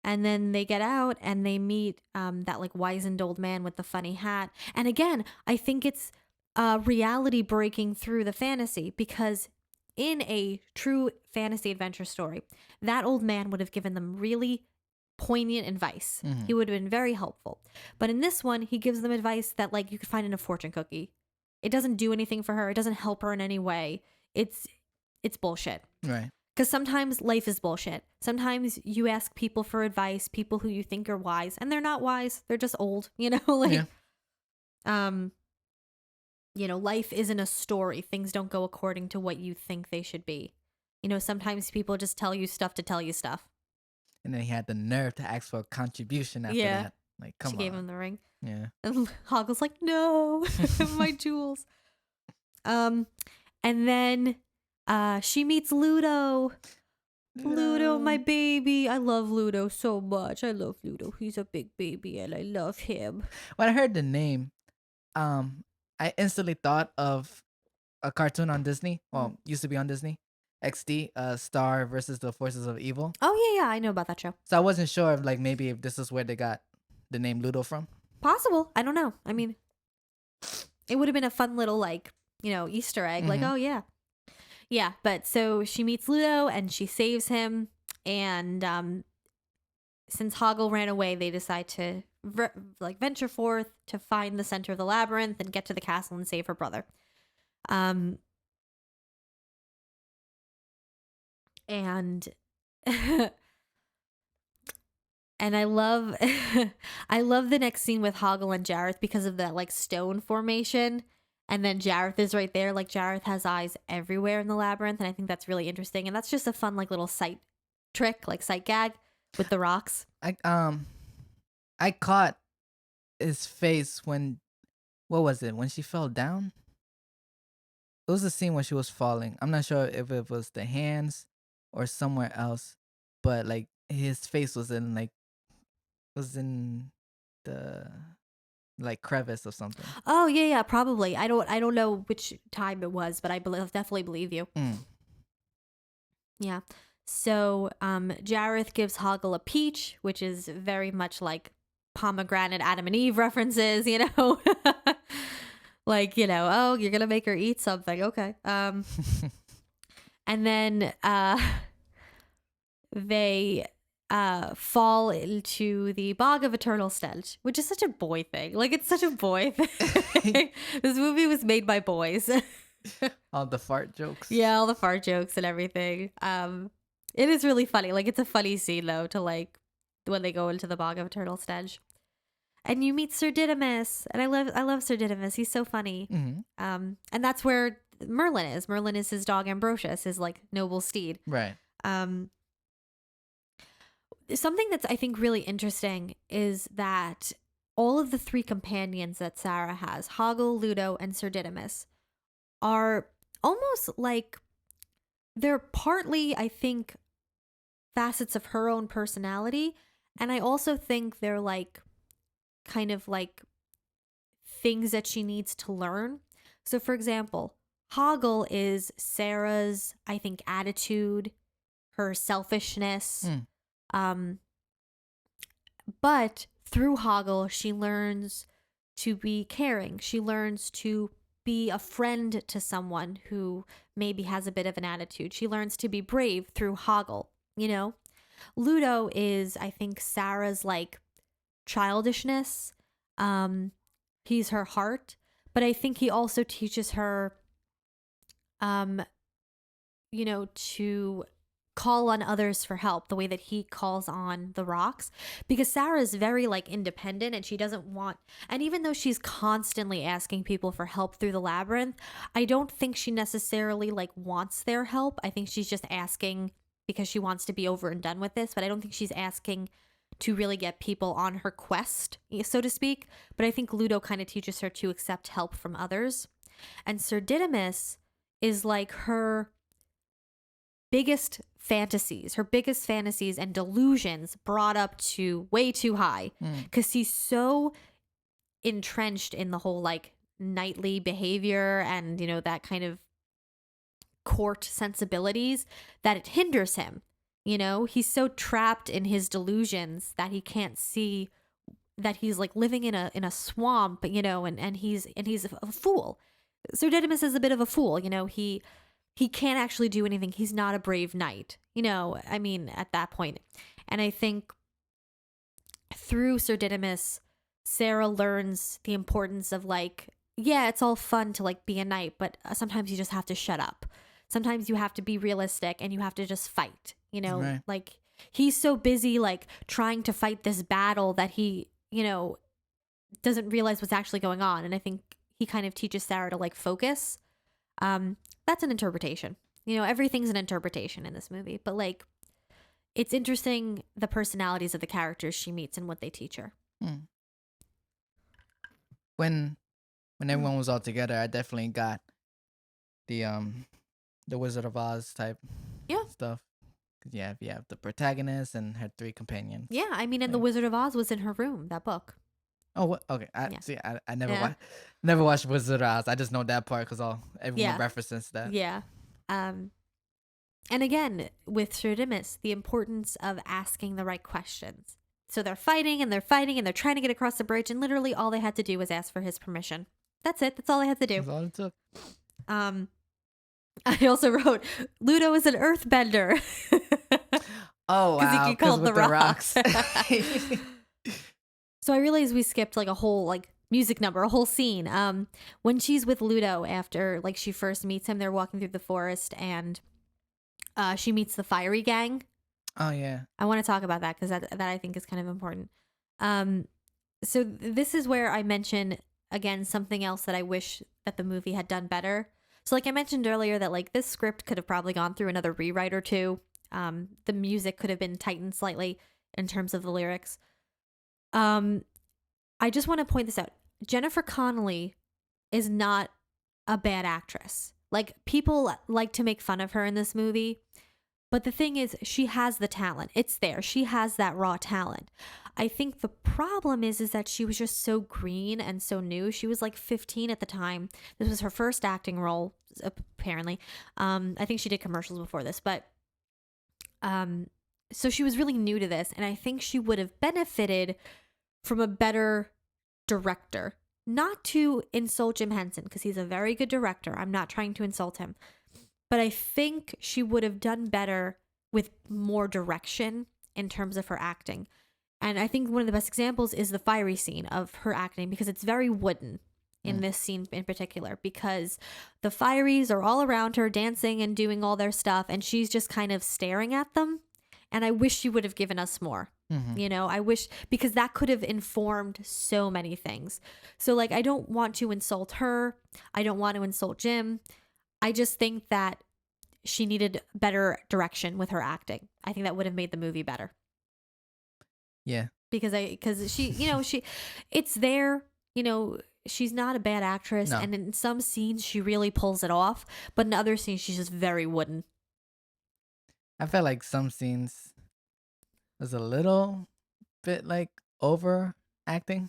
And then they get out and they meet that like wizened old man with the funny hat. And again, I think it's reality breaking through the fantasy, because in a true fantasy adventure story, that old man would have given them really poignant advice. Mhm. He would have been very helpful. But in this one, he gives them advice that like you could find in a fortune cookie. It doesn't do anything for her. It doesn't help her in any way. It's bullshit. Right. Because sometimes life is bullshit. Sometimes you ask people for advice, people who you think are wise, and they're not wise. They're just old, like, life isn't a story. Things don't go according to what you think they should be. Sometimes people just tell you stuff to tell you stuff. And then he had the nerve to ask for a contribution after that. Like, come on. She gave him the ring. Yeah. And Hoggle's like, no, my jewels. And then she meets Ludo. Ludo, my baby. I love Ludo so much. I love Ludo. He's a big baby and I love him. When I heard the name, I instantly thought of a cartoon on Disney. Well, used to be on Disney. XD, Star versus the Forces of Evil. Oh, yeah. I know about that show. So I wasn't sure if like maybe if this is where they got the name Ludo from. Possible. I don't know. I mean, it would have been a fun little like, Easter egg. Like, oh, yeah. Yeah, but so she meets Ludo and she saves him. And since Hoggle ran away, they decide to venture forth to find the center of the labyrinth and get to the castle and save her brother. And and I love I love the next scene with Hoggle and Jareth because of that like stone formation. And then Jareth is right there. Like Jareth has eyes everywhere in the labyrinth. And I think that's really interesting. And that's just a fun like little sight trick, like sight gag with the rocks. I caught his face when, what was it? When she fell down? It was the scene when she was falling. I'm not sure if it was the hands or somewhere else. But like his face was in the like crevice or something. Oh yeah, probably. I don't know which time it was, but I definitely believe you. Yeah. So Jareth gives Hoggle a peach, which is very much like pomegranate Adam and Eve references, like, oh, you're gonna make her eat something, okay. And then they fall into the bog of eternal stench, which is such a boy thing. Like, it's such a boy thing. This movie was made by boys. All the fart jokes. Yeah, all the fart jokes and everything. It is really funny. Like, it's a funny scene though, to like when they go into the bog of eternal stench. And you meet Sir Didymus, and I love Sir Didymus. He's so funny. And that's where Merlin is. Merlin is his dog Ambrosius, his like noble steed. Right. Something that's I think really interesting is that all of the three companions that Sarah has, Hoggle, Ludo, and Sir Didymus, are almost like they're partly, I think, facets of her own personality. And I also think they're like kind of like things that she needs to learn. So for example, Hoggle is Sarah's, I think, attitude, her selfishness. But through Hoggle, she learns to be caring. She learns to be a friend to someone who maybe has a bit of an attitude. She learns to be brave through Hoggle, Ludo is, I think, Sarah's like childishness. He's her heart, but I think he also teaches her, to call on others for help the way that he calls on the rocks, because Sarah is very like independent and she doesn't want, and even though she's constantly asking people for help through the labyrinth, I don't think she necessarily like wants their help. I think she's just asking because she wants to be over and done with this, but I don't think she's asking to really get people on her quest, so to speak. But I think Ludo kind of teaches her to accept help from others. And Sir Didymus is like her biggest fantasies and delusions brought up to way too high, because he's so entrenched in the whole like knightly behavior and, that kind of court sensibilities that it hinders him. He's so trapped in his delusions that he can't see that he's like living in a swamp, and he's a fool. Sir Didymus is a bit of a fool, he can't actually do anything. He's not a brave knight, I mean, at that point. And I think through Sir Didymus, Sarah learns the importance of like, yeah, it's all fun to like be a knight, but sometimes you just have to shut up. Sometimes you have to be realistic and you have to just fight, Right. like he's so busy like trying to fight this battle that he, doesn't realize what's actually going on. And I think he kind of teaches Sarah to like focus. That's an interpretation. Everything's an interpretation in this movie, but like it's interesting the personalities of the characters she meets and what they teach her. Hmm. When everyone was all together, I definitely got the Wizard of Oz type stuff. Yeah, you have the protagonist and her 3 companions. Yeah, I mean, and The Wizard of Oz was in her room, that book. Oh, what? Okay. I never watched Wizard of Oz. I just know that part because everyone references that. Yeah. And again, with Sir Didymus, the importance of asking the right questions. So they're fighting and they're trying to get across the bridge, and literally all they had to do was ask for his permission. That's it. That's all they had to do. That's all it took. I also wrote, Ludo is an earthbender. Oh, wow. Because he could call the rocks. So I realized we skipped like a whole like music number, a whole scene. When she's with Ludo after like she first meets him, they're walking through the forest and she meets the fiery gang. Oh, yeah. I want to talk about that because that I think is kind of important. So this is where I mention, again, something else that I wish that the movie had done better. So like I mentioned earlier that like this script could have probably gone through another rewrite or two. The music could have been tightened slightly in terms of the lyrics. I just want to point this out. Jennifer Connelly is not a bad actress. Like people like to make fun of her in this movie. But the thing is, she has the talent. It's there. She has that raw talent. I think the problem is that she was just so green and so new. She was like 15 at the time. This was her first acting role, apparently. I think she did commercials before this, but so she was really new to this. And I think she would have benefited from a better director. Not to insult Jim Henson, because he's a very good director. I'm not trying to insult him. But I think she would have done better with more direction in terms of her acting. And I think one of the best examples is the fiery scene of her acting, because it's very wooden in this scene in particular, because the Fireys are all around her dancing and doing all their stuff, and she's just kind of staring at them. And I wish she would have given us more. I wish, because that could have informed so many things. So like, I don't want to insult her. I don't want to insult Jim. I just think that she needed better direction with her acting. I think that would have made the movie better. Yeah. Because she, it's there, she's not a bad actress. No. And in some scenes she really pulls it off, but in other scenes she's just very wooden. I felt like some scenes was a little bit like over acting.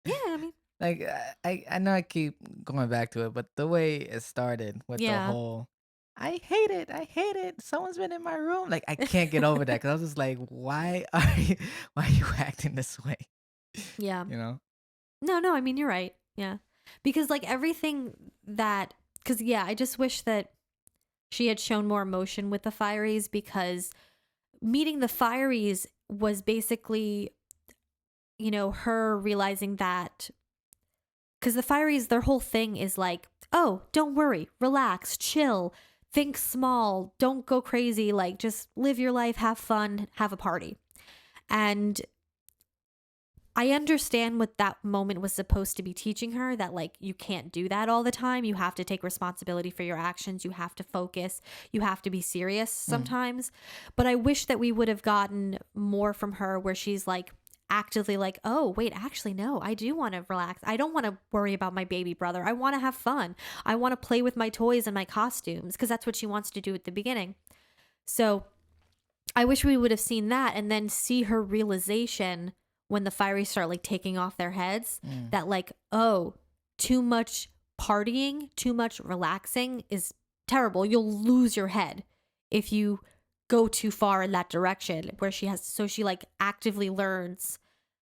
Yeah, I mean, like I know I keep going back to it, but the way it started with the whole I hate it, someone's been in my room, like I can't get over that, because I was just like, why are you acting this way? Yeah. No, I mean, you're right. Yeah, because like everything that, because I just wish that she had shown more emotion with the Fireys, because meeting the Fireys was basically, her realizing that, because the Fireys, their whole thing is like, oh, don't worry, relax, chill, think small, don't go crazy, like just live your life, have fun, have a party. And I understand what that moment was supposed to be teaching her, that like you can't do that all the time. You have to take responsibility for your actions. You have to focus. You have to be serious sometimes. But I wish that we would have gotten more from her where she's like actively like, oh, wait, actually, no, I do want to relax. I don't want to worry about my baby brother. I want to have fun. I want to play with my toys and my costumes, because that's what she wants to do at the beginning. So I wish we would have seen that, and then see her realization when the fiery start like taking off their heads, Mm. that like, oh, too much partying, too much relaxing is terrible. You'll lose your head if you go too far in that direction. Where she like actively learns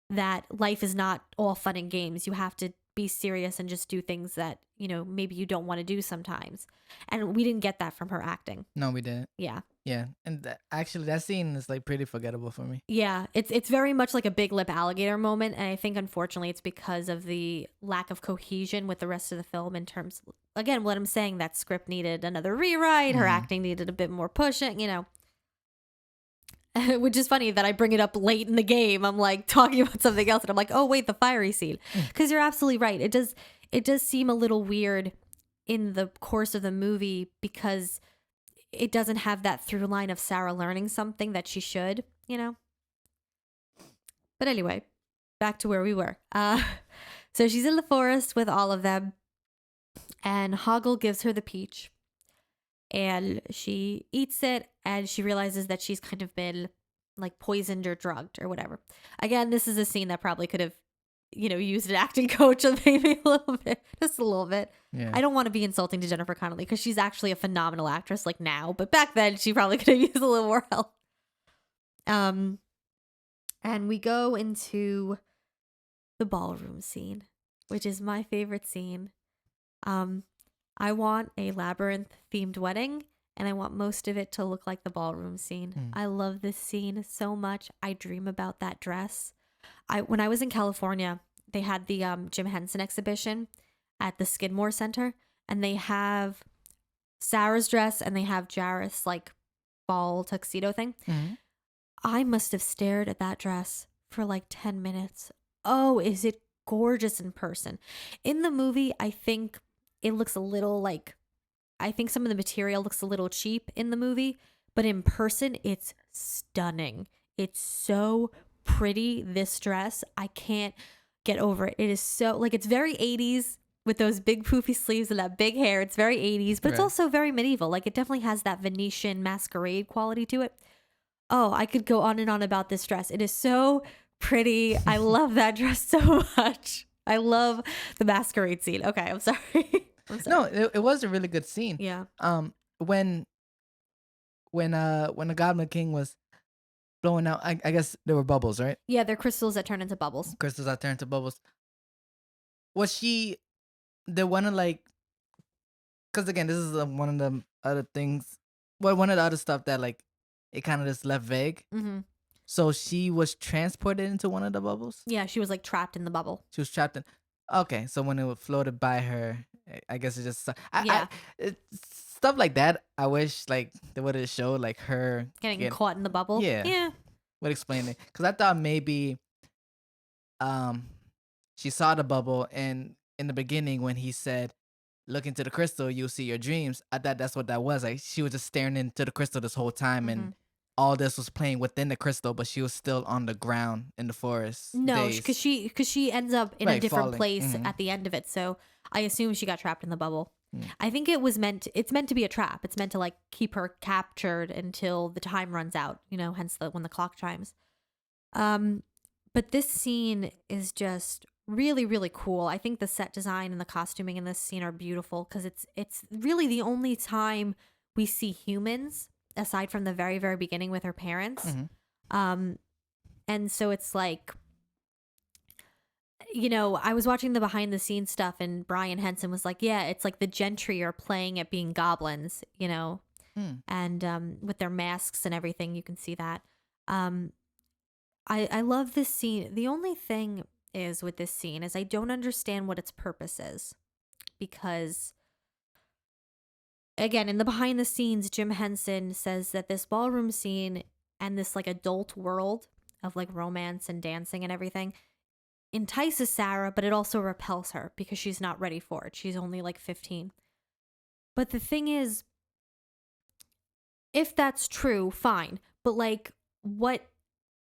that life is not all fun and games. You have to be serious and just do things that, you know, maybe you don't want to do sometimes. And we didn't get that from her acting. No, we didn't. Yeah. Yeah, and actually, that scene is like pretty forgettable for me. Yeah, it's very much like a big lip alligator moment, and I think unfortunately it's because of the lack of cohesion with the rest of the film in terms, again, what I'm saying, that script needed another rewrite, her acting needed a bit more pushing, you know. Which is funny that I bring it up late in the game. I'm like talking about something else and I'm like, oh wait, the fiery scene. Because you're absolutely right. It does seem a little weird in the course of the movie because it doesn't have that through line of Sarah learning something that she should, you know? But anyway, back to where we were. So she's in the forest with all of them, and Hoggle gives her the peach, and she eats it, and she realizes that she's kind of been like poisoned or drugged or whatever. Again, this is a scene that probably could have, you know, used an acting coach maybe a little bit, just a little bit. Yeah. I don't want to be insulting to Jennifer Connelly because she's actually a phenomenal actress like now, but back then she probably could have used a little more help. And we go into the ballroom scene, which is my favorite scene. I want a Labyrinth themed wedding, and I want most of it to look like the ballroom scene. I love this scene so much. I dream about that dress. When I was in California, they had the Jim Henson exhibition at the Skidmore Center, and they have Sarah's dress and they have Jareth's like ball tuxedo thing. I must have stared at that dress for like 10 minutes. Oh, is it gorgeous in person? In the movie, I think it looks a little like, I think some of the material looks a little cheap in the movie, but in person, it's stunning. It's so pretty, this dress. I can't get over it. It is so, like, it's very 80s with those big poofy sleeves and that big hair. It's very 80s, but it's also very medieval. Like, it definitely has that Venetian masquerade quality to it. Oh, I could go on and on about this dress. It is so pretty. I love that dress so much. I love the masquerade scene. Okay, I'm sorry. No, it was a really good scene. Yeah. When the Goblin King was blowing out, I guess there were bubbles, right? Yeah, they're crystals that turn into bubbles. Crystals that turn into bubbles. Was she the one of like? Because again, this is one of the other things. Well, one of the other stuff that like it kind of just left vague. Mm-hmm. So she was transported into one of the bubbles. Yeah, she was like trapped in the bubble. She was trapped in. Okay, so when it floated by her, I guess it just. Stuff like that. I wish like they would have showed like her getting caught in the bubble. Yeah. Would explain it because I thought maybe, she saw the bubble and in the beginning when he said, "Look into the crystal, you'll see your dreams." I thought that's what that was. Like she was just staring into the crystal this whole time, and all this was playing within the crystal, but she was still on the ground in the forest. No, because she ends up in a different place at the end of it. So I assume she got trapped in the bubble. I think it's meant to be a trap. It's meant to like keep her captured until the time runs out, you know, hence when the clock chimes. But this scene is just really, really cool. I think the set design and the costuming in this scene are beautiful because it's really the only time we see humans aside from the very, very beginning with her parents. And so it's like, you know, I was watching the behind the scenes stuff and Brian Henson was like, yeah, it's like the gentry are playing at being goblins, you know, and with their masks and everything, you can see that. I love this scene. The only thing is with this scene is I don't understand what its purpose is because, again, in the behind the scenes, Jim Henson says that this ballroom scene and this like adult world of like romance and dancing and everything entices Sarah, but it also repels her because she's not ready for it. She's only like 15. But the thing is, if that's true, fine. But like, what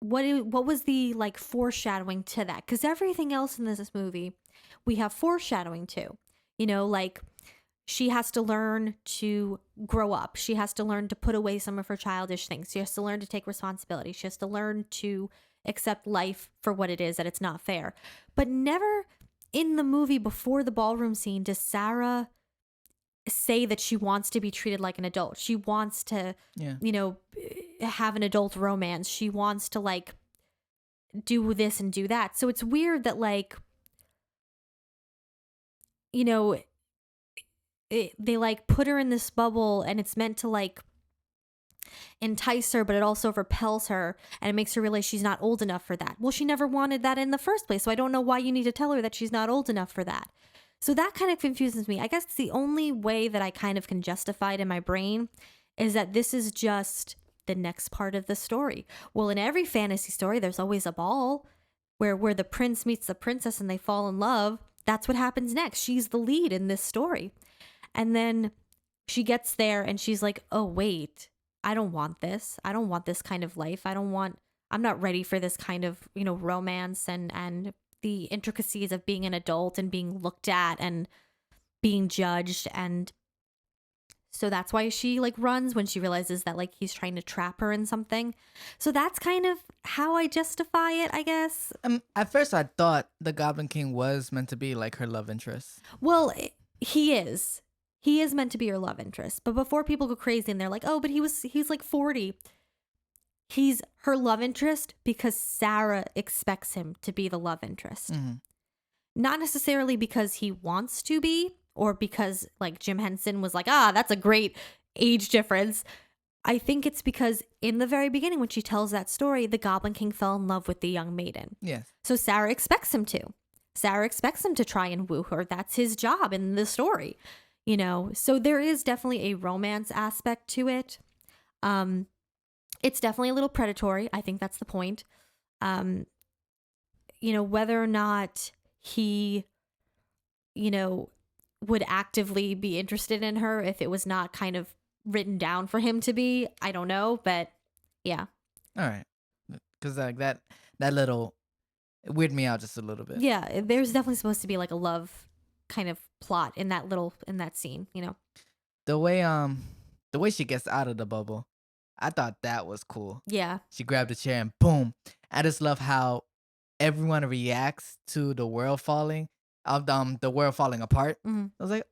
was the like foreshadowing to that? Because everything else in this movie, we have foreshadowing to. You know, like she has to learn to grow up. She has to learn to put away some of her childish things. She has to learn to take responsibility. She has to learn to accept life for what it is, that it's not fair. But never in the movie before the ballroom scene does Sarah say that she wants to be treated like an adult. She wants to, Yeah. you know, have an adult romance. She wants to like do this and do that. So it's weird that like, you know, they like put her in this bubble and it's meant to like entice her, but it also repels her and it makes her realize she's not old enough for that. Well, she never wanted that in the first place. So I don't know why you need to tell her that she's not old enough for that. So that kind of confuses me. I guess the only way that I kind of can justify it in my brain is that this is just the next part of the story. Well, in every fantasy story, there's always a ball where the prince meets the princess and they fall in love. That's what happens next. She's the lead in this story. And then she gets there and she's like, oh, wait, I don't want this. I don't want this kind of life. I'm not ready for this kind of, you know, romance and the intricacies of being an adult and being looked at and being judged. And so that's why she like runs when she realizes that like he's trying to trap her in something. So that's kind of how I justify it, I guess. At first I thought the Goblin King was meant to be like her love interest. Well, he is. He is meant to be her love interest. But before people go crazy and they're like, oh, but he's like 40. He's her love interest because Sarah expects him to be the love interest. Mm-hmm. Not necessarily because he wants to be or because like Jim Henson was like, that's a great age difference. I think it's because in the very beginning when she tells that story, the Goblin King fell in love with the young maiden. Yes. So Sarah expects him to. Sarah expects him to try and woo her. That's his job in the story. You know, so there is definitely a romance aspect to it. It's definitely a little predatory. I think that's the point. You know, whether or not he, you know, would actively be interested in her if it was not kind of written down for him to be, I don't know, but yeah. All right. Because like that little it weirded me out just a little bit. Yeah, there's definitely supposed to be like a love kind of plot in that scene, you know. The way she gets out of the bubble, I thought that was cool. Yeah. She grabbed a chair and boom. I just love how everyone reacts to the world falling apart. Mm-hmm. I was like,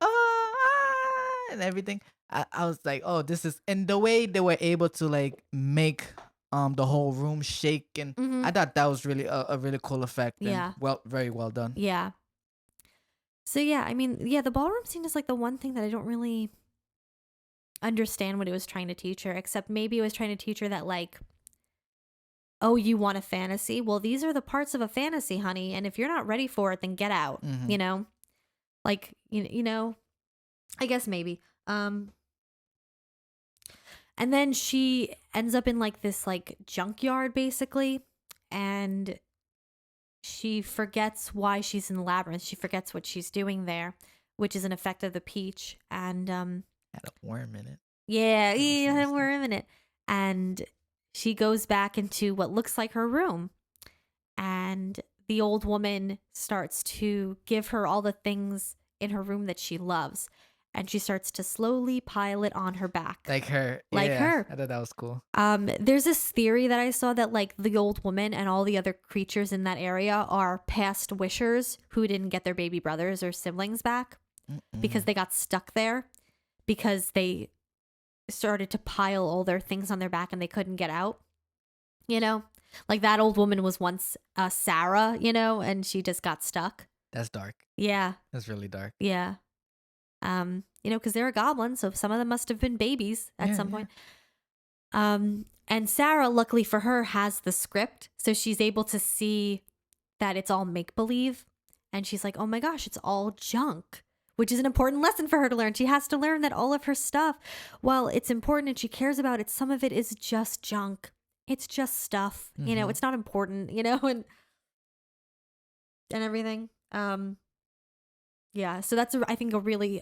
and everything. I was like, oh, this is, and the way they were able to like make the whole room shake, and Mm-hmm. I thought that was really a really cool effect. Yeah. And very well done. Yeah. So yeah, I mean, yeah, the ballroom scene is like the one thing that I don't really understand what it was trying to teach her, except maybe it was trying to teach her that like, oh, you want a fantasy? Well, these are the parts of a fantasy, honey, and if you're not ready for it, then get out. Mhm. You know, like you know, I guess maybe. And then she ends up in like this like junkyard basically, and she forgets why she's in the labyrinth. She forgets what she's doing there, which is an effect of the peach. And Had a worm in it. yeah, was yeah, had a nasty. worm in it. And she goes back into what looks like her room, and the old woman starts to give her all the things in her room that she loves, and she starts to slowly pile it on her back. Like her. Like Yeah, her. I thought that was cool. There's this theory that I saw that like the old woman and all the other creatures in that area are past wishers who didn't get their baby brothers or siblings back because they got stuck there because they started to pile all their things on their back and they couldn't get out. You know, like that old woman was once Sarah, you know, and she just got stuck. That's dark. Yeah. That's really dark. Yeah. You know, because they're a goblin, so some of them must have been babies at some point. And Sarah, luckily for her, has the script, so she's able to see that it's all make-believe, and she's like, oh my gosh, it's all junk, which is an important lesson for her to learn. She has to learn that all of her stuff, while it's important and she cares about it, some of it is just junk. It's just stuff, you know, it's not important, you know, and everything. Yeah, so that's I think a really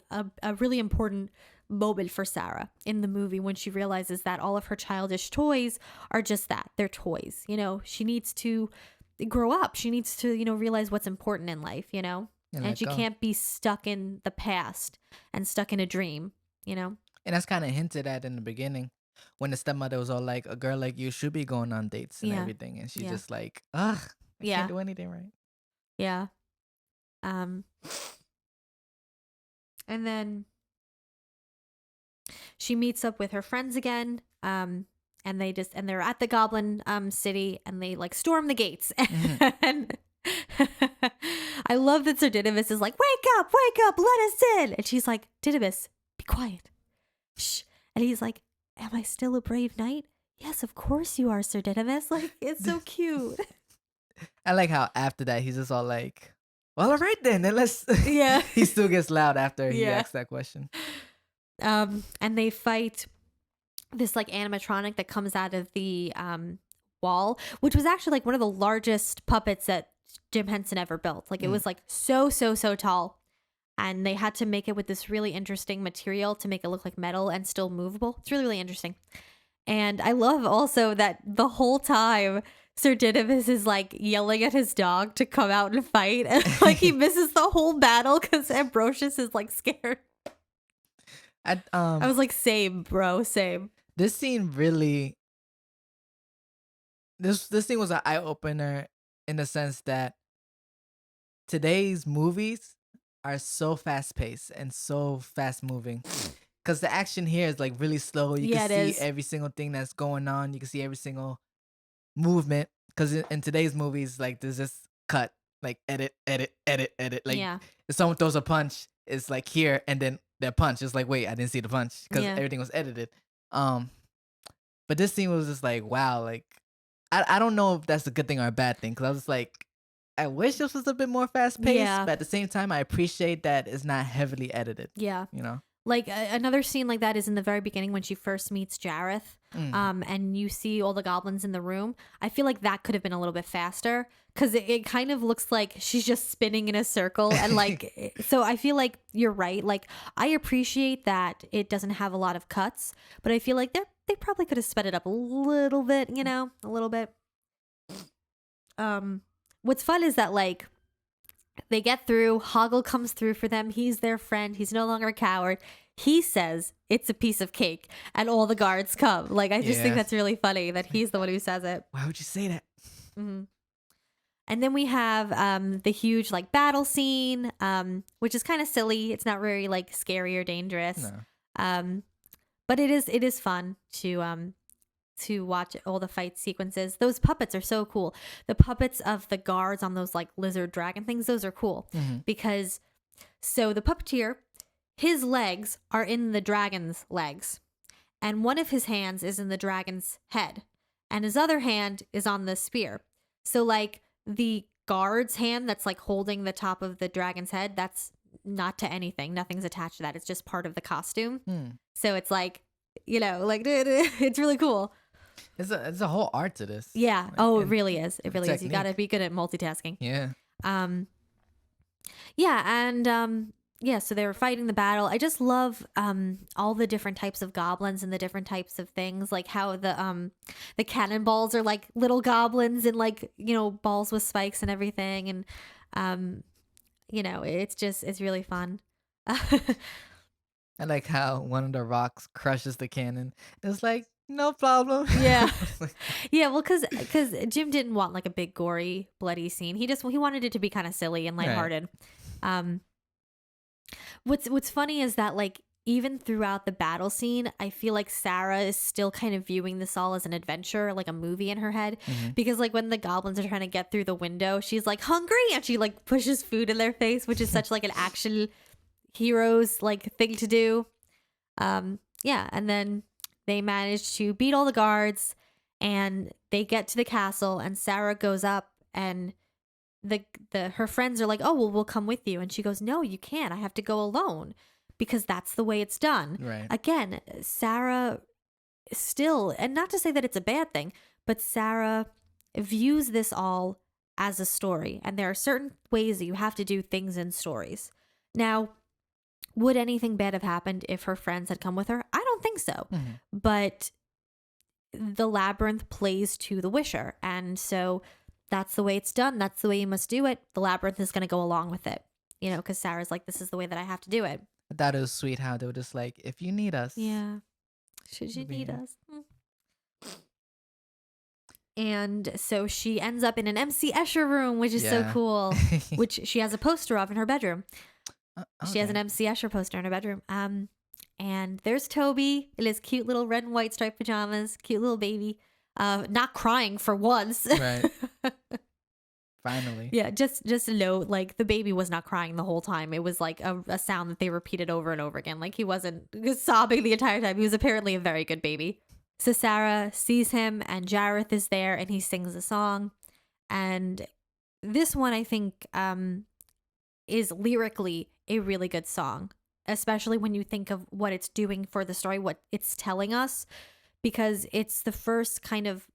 important moment for Sarah in the movie when she realizes that all of her childish toys are just that. They're toys. You know, she needs to grow up. She needs to, you know, realize what's important in life, you know? And she can't be stuck in the past and stuck in a dream, you know? And that's kind of hinted at in the beginning when the stepmother was all like, a girl like you should be going on dates and Yeah. everything, and she's Yeah. just like, ugh, I Yeah. can't do anything right. Yeah. And then she meets up with her friends again. And they're at the goblin city, and they like storm the gates. And I love that Sir Didymus is like, wake up, let us in. And she's like, Didymus, be quiet. Shh. And he's like, am I still a brave knight? Yes, of course you are, Sir Didymus. Like, it's so cute. I like how after that he's just all like, well, all right then let's. Yeah. He still gets loud after he Yeah. asks that question. And they fight this like animatronic that comes out of the wall, which was actually like one of the largest puppets that Jim Henson ever built. Like it was like so tall, and they had to make it with this really interesting material to make it look like metal and still movable. It's really interesting. And I love also that the whole time Sir Didymus is like yelling at his dog to come out and fight, and like he misses the whole battle because Ambrosius is like scared. I was like, same, bro, same. This scene really, this scene was an eye opener in the sense that today's movies are so fast paced and so fast moving. Because the action here is like really slow. You can see every single thing that's going on. You can see every single movement. Because in today's movies, like there's just cut, like edit. Like if someone throws a punch, it's like here and then their punch. It's like, wait, I didn't see the punch because everything was edited. But this scene was just like, wow, like I don't know if that's a good thing or a bad thing, because I was like, I wish this was a bit more fast paced, but at the same time, I appreciate that it's not heavily edited. Yeah, you know, like another scene like that is in the very beginning when she first meets Jareth, and you see all the goblins in the room. I feel like that could have been a little bit faster because it kind of looks like she's just spinning in a circle, and like so I feel like you're right. Like I appreciate that it doesn't have a lot of cuts, but I feel like they probably could have sped it up a little bit, you know, a little bit. What's fun is that like they get through, Hoggle comes through for them. He's their friend. He's no longer a coward. He says it's a piece of cake, and all the guards come. Like I just think that's really funny that he's the one who says it. Why would you say that? Mm-hmm. And then we have the huge like battle scene, which is kind of silly. It's not very like scary or dangerous. No. But it is fun to watch all the fight sequences. Those puppets are so cool. The puppets of the guards on those like lizard dragon things, those are cool because so the puppeteer, his legs are in the dragon's legs, and one of his hands is in the dragon's head, and his other hand is on the spear. So like the guard's hand that's like holding the top of the dragon's head, that's not to anything. Nothing's attached to that. It's just part of the costume. So it's like, you know, like it's really cool. It's a whole art to this. Yeah. Like, it really is. It really technique. is. You got to be good at multitasking. Yeah. Yeah, and yeah, so they were fighting the battle. I just love all the different types of goblins and the different types of things, like how the cannonballs are like little goblins and like, you know, balls with spikes and everything, and you know, it's really fun. I like how one of the rocks crushes the cannon. It's like, no problem. Yeah. Yeah, well, because Jim didn't want like a big gory bloody scene. He wanted it to be kind of silly and lighthearted. Right. What's funny is that like even throughout the battle scene, I feel like Sarah is still kind of viewing this all as an adventure, like a movie in her head, because like when the goblins are trying to get through the window, she's like hungry and she like pushes food in their face, which is such like an action hero's like thing to do. Yeah, and then they manage to beat all the guards and they get to the castle, and Sarah goes up, and her friends are like, oh, well, we'll come with you. And she goes, no, you can't. I have to go alone because that's the way it's done. Right. Again, Sarah still, and not to say that it's a bad thing, but Sarah views this all as a story. And there are certain ways that you have to do things in stories. Now, would anything bad have happened if her friends had come with her? I don't think so. But the labyrinth plays to the wisher. And so that's the way it's done. That's the way you must do it. The labyrinth is going to go along with it. You know, because Sarah's like, this is the way that I have to do it. I thought it was sweet how they were just like, if you need us. Yeah. Should you need us? And so she ends up in an MC Escher room, which is so cool, which she has a poster of in her bedroom. She has an MC Escher poster in her bedroom. And there's Toby in his cute little red and white striped pajamas, cute little baby, not crying for once. Right. Finally. Yeah, just a note, like the baby was not crying the whole time. It was like a sound that they repeated over and over again. Like he wasn't sobbing the entire time. He was apparently a very good baby. So Sarah sees him and Jareth is there and he sings a song. And this one I think is lyrically a really good song, especially when you think of what it's doing for the story, what it's telling us, because it's the first kind of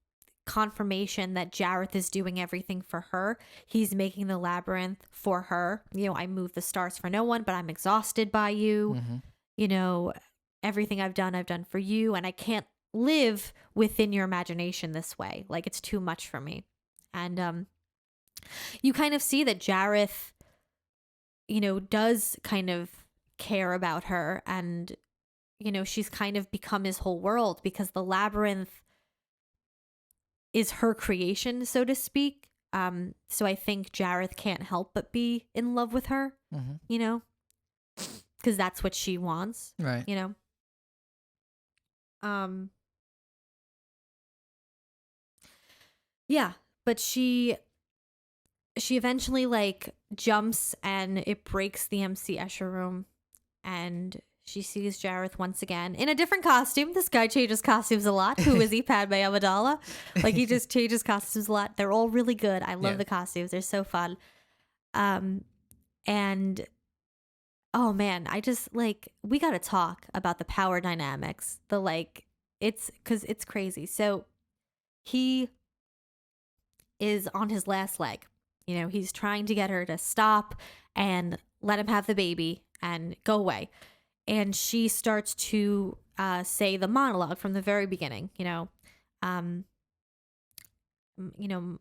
confirmation that Jareth is doing everything for her. He's making the labyrinth for her. You know, I move the stars for no one, but I'm exhausted by you. Mm-hmm. You know, everything I've done for you, and I can't live within your imagination this way. Like it's too much for me. And you kind of see that Jareth, you know, does kind of care about her, and you know, she's kind of become his whole world because the labyrinth is her creation, so to speak. So I think Jareth can't help but be in love with her, you know, because that's what she wants, right? You know. Yeah, but she eventually like jumps and it breaks the MC Escher room, and she sees Jareth once again in a different costume. This guy changes costumes a lot. Who is he? Padme Amidala. Like he just changes costumes a lot. They're all really good. I love the costumes. They're so fun. And oh man, I just like, we got to talk about the power dynamics. The like, it's because it's crazy. So he is on his last leg. You know, he's trying to get her to stop and let him have the baby and go away. And she starts to say the monologue from the very beginning, you know,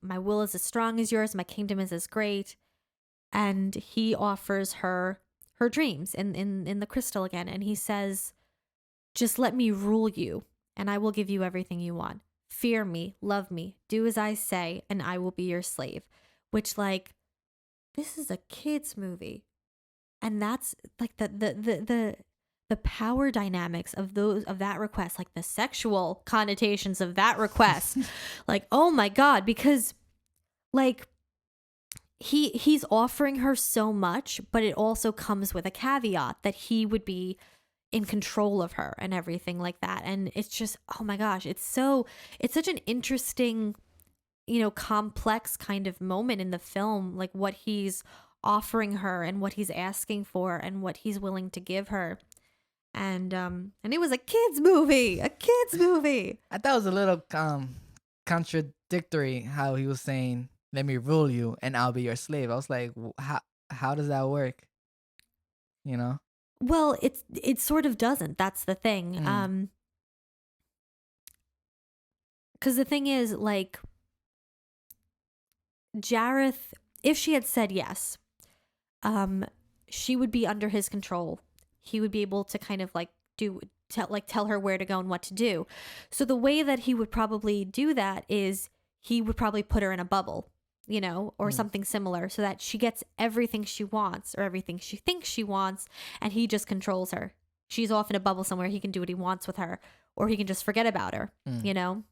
my will is as strong as yours. My kingdom is as great. And he offers her dreams in the crystal again. And he says, just let me rule you and I will give you everything you want. Fear me, love me, do as I say, and I will be your slave. Which, like, this is a kid's movie. And that's like the power dynamics of that request, like the sexual connotations of that request. Like, oh my God, because like he's offering her so much, but it also comes with a caveat that he would be in control of her and everything like that. And it's just, oh my gosh, it's such an interesting, you know, complex kind of moment in the film, like what he's offering her and what he's asking for and what he's willing to give her. And it was a kids movie. I thought it was a little contradictory how he was saying, let me rule you and I'll be your slave. I was like, how does that work? You know? Well, it sort of doesn't. That's the thing. Because the thing is, like, Jareth, if she had said yes, she would be under his control. He would be able to kind of like tell her where to go and what to do. So the way that he would probably do that is he would probably put her in a bubble, you know, or something similar, so that she gets everything she wants or everything she thinks she wants, and he just controls her. She's off in a bubble somewhere. He can do what he wants with her, or he can just forget about her, you know?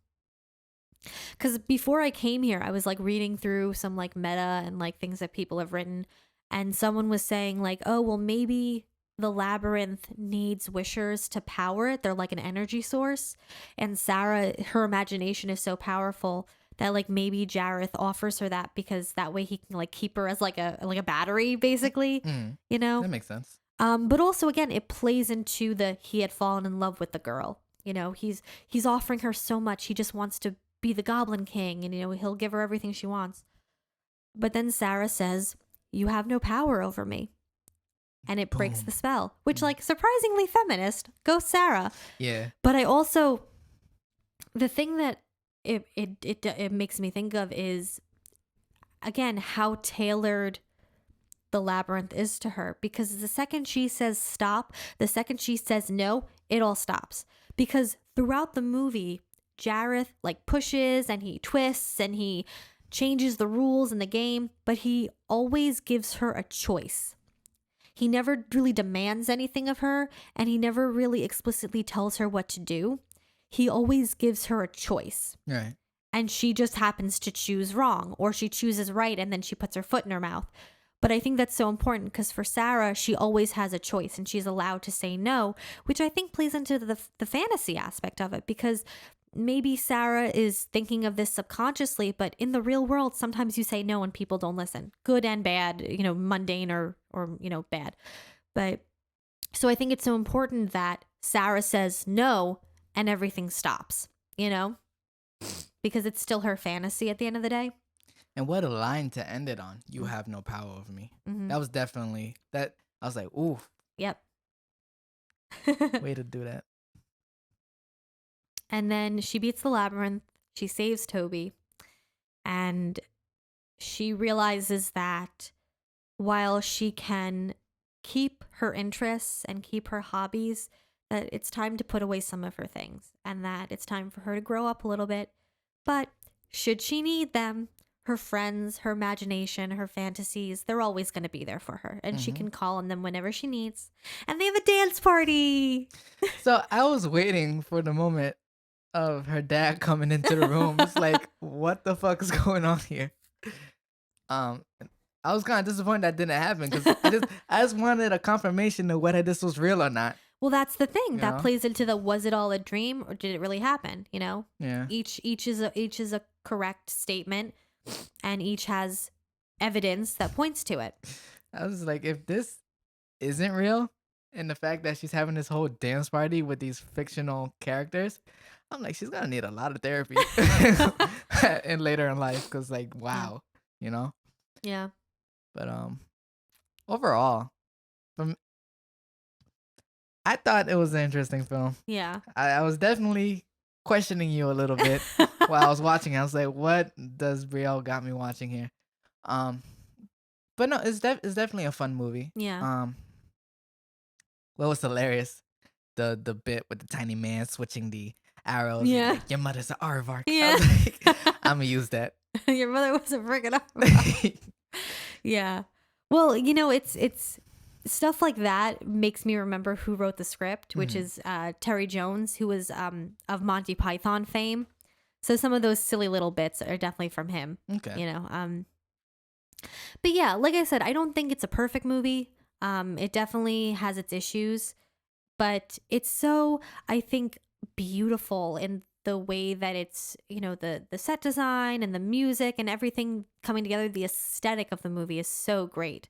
Because before I came here, I was like reading through some like meta and like things that people have written, and someone was saying like, oh, well, maybe the labyrinth needs wishers to power it. They're like an energy source. And Sarah, her imagination is so powerful that like maybe Jareth offers her that because that way he can like keep her as like a battery, basically, you know? That makes sense. But also again, it plays into he had fallen in love with the girl. You know, he's offering her so much. He just wants to be the Goblin King, and you know, he'll give her everything she wants. But then Sarah says, you have no power over me. And it breaks the spell, which like surprisingly feminist. Go Sarah. Yeah. But I also, the thing that it makes me think of is, again, how tailored the labyrinth is to her, because the second she says stop, the second she says no, it all stops. Because throughout the movie, Jareth like pushes and he twists and he changes the rules in the game, but he always gives her a choice. He never really demands anything of her, and he never really explicitly tells her what to do. He always gives her a choice. Right. And she just happens to choose wrong, or she chooses right and then she puts her foot in her mouth. But I think that's so important because for Sarah, she always has a choice and she's allowed to say no, which I think plays into the fantasy aspect of it, because maybe Sarah is thinking of this subconsciously, but in the real world, sometimes you say no and people don't listen, good and bad, mundane or bad. But so I think it's so important that Sarah says no and everything stops, because it's still her fantasy at the end of the day. And what a line to end it on. You have no power over me. Mm-hmm. That was definitely that. I was like, ooh. Yep. Way to do that. And then she beats the labyrinth. She saves Toby. And she realizes that while she can keep her interests and keep her hobbies, that it's time to put away some of her things and that it's time for her to grow up a little bit. But should she need them, her friends, her imagination, her fantasies, they're always going to be there for her. And she can call on them whenever she needs. And they have a dance party. So I was waiting for the moment of her dad coming into the room. It's like, what the fuck is going on here? I was kind of disappointed that didn't happen because I just wanted a confirmation of whether this was real or not. Well, that's the thing You that know? plays into the was it all a dream or did it really happen? Yeah. Each is a correct statement, and each has evidence that points to it. I was like, if this isn't real, and the fact that she's having this whole dance party with these fictional characters, I'm like, she's gonna need a lot of therapy and later in life, because like, wow, Yeah. But overall, I thought it was an interesting film. Yeah. I was definitely questioning you a little bit while I was watching. I was like, what does Brielle got me watching here? But no, it's definitely a fun movie. Yeah. What was hilarious? The bit with the tiny man switching the arrows. Yeah. Like, your mother's an aardvark. Yeah. I was like, I'm gonna use that. Your mother was a freaking up. Yeah. Well, it's stuff like that makes me remember who wrote the script, which is Terry Jones, who was of Monty Python fame. So some of those silly little bits are definitely from him. Okay. But yeah, like I said, I don't think it's a perfect movie. It definitely has its issues, but it's so, I think, beautiful in the way that it's, the set design and the music and everything coming together. The aesthetic of the movie is so great.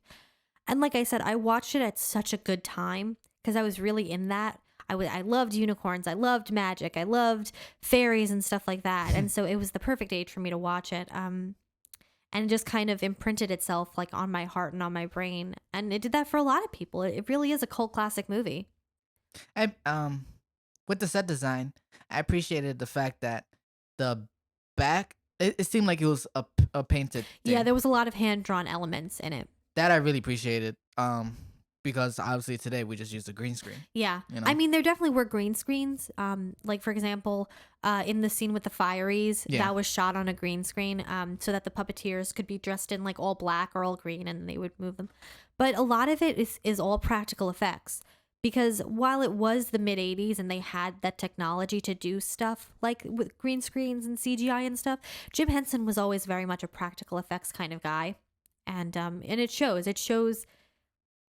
And like I said, I watched it at such a good time because I was really in that. I loved unicorns. I loved magic. I loved fairies and stuff like that. And so it was the perfect age for me to watch it. And it just kind of imprinted itself like on my heart and on my brain. And it did that for a lot of people. It really is a cult classic movie. With the set design, I appreciated the fact that the back, it seemed like it was a painted thing. Yeah, there was a lot of hand-drawn elements in it. That I really appreciated. Because obviously today we just used a green screen. Yeah. I mean, there definitely were green screens. Like, for example, in the scene with the fireys, that was shot on a green screen so that the puppeteers could be dressed in like all black or all green and they would move them. But a lot of it is all practical effects. Because while it was the mid 80s and they had that technology to do stuff like with green screens and CGI and stuff, Jim Henson was always very much a practical effects kind of guy. And it shows. It shows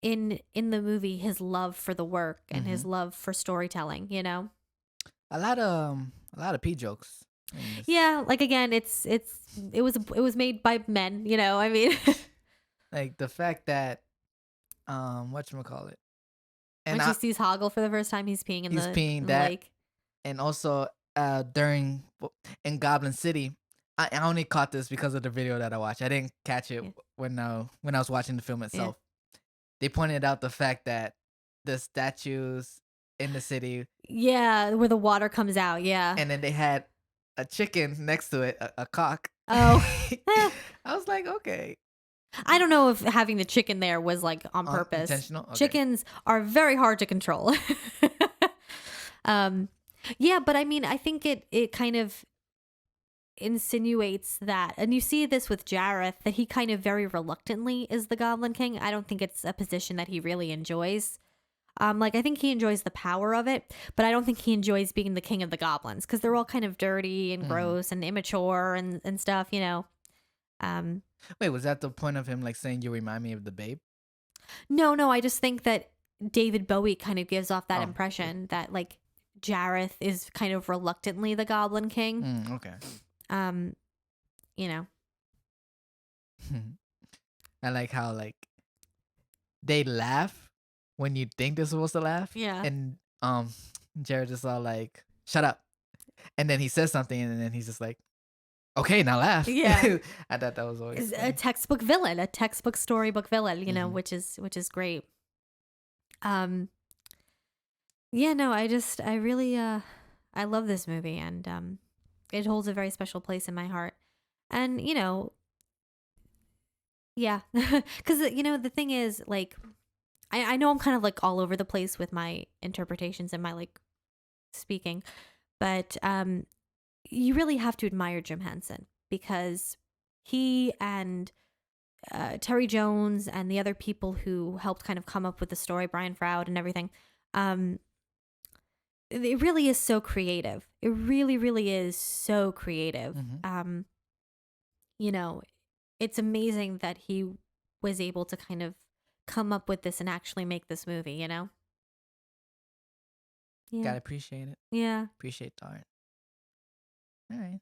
in the movie his love for the work and his love for storytelling, A lot of P jokes. Yeah, like again, it was made by men, I mean. Like the fact that whatchamacallit. And when she sees Hoggle for the first time, he's peeing in the lake. And also in Goblin City, I only caught this because of the video that I watched. I didn't catch it when I was watching the film itself. Yeah. They pointed out the fact that the statues in the city. Yeah, where the water comes out, yeah. And then they had a chicken next to it, a cock. Oh. I was like, okay. I don't know if having the chicken there was like on purpose. Intentional? Okay. Chickens are very hard to control. Yeah, but I mean, I think it kind of insinuates that, and you see this with Jareth, that he kind of very reluctantly is the Goblin King. I don't think it's a position that he really enjoys. Like I think he enjoys the power of it, but I don't think he enjoys being the king of the goblins because they're all kind of dirty and Mm. gross and immature and stuff, you know. Um, Wait, was that the point of him like saying you remind me of the Babe? no, I just think that David Bowie kind of gives off that Oh, impression that like Jareth is kind of reluctantly the Goblin King. okay. Um, you know. I like how like they laugh when you think they're supposed to laugh, Yeah. and Jared is all like, "Shut up," and then he says something, and then he's just like, "Okay, now laugh." Yeah. I thought that was always Is a funny. textbook villain, a textbook storybook villain, you know, Mhm. which is great. Um, yeah, no, I really I love this movie, and it holds a very special place in my heart. And you know, yeah, because you know the thing is, like, I know I'm kind of like all over the place with my interpretations and my like speaking, but you really have to admire Jim Henson because he and Terry Jones and the other people who helped kind of come up with the story, Brian Froud and everything, um, it really is so creative. It really, really is so creative. Mhm. You know, it's amazing that he was able to kind of come up with this and actually make this movie, you know? Yeah. Gotta appreciate it. Yeah. Appreciate the art. All right.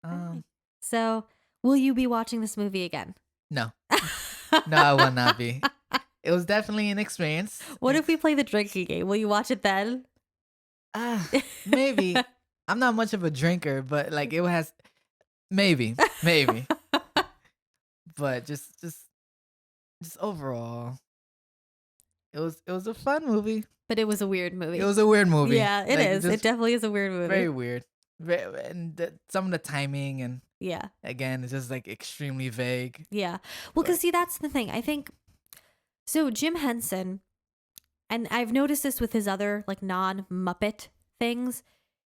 Alright. So, will you be watching this movie again? No, no, I will not be. It was definitely an experience. What if we play the drinking game? Will you watch it then? Maybe. I'm not much of a drinker, but like it has maybe, but just overall, it was a fun movie. But it was a weird movie. It was a weird movie. Yeah, it Like, is. It just definitely is a weird movie. very weird. And some of the timing and Yeah. again, it's just like extremely vague. Yeah. Well, But because see, that's the thing. I think so. Jim Henson, and I've noticed this with his other like non Muppet things,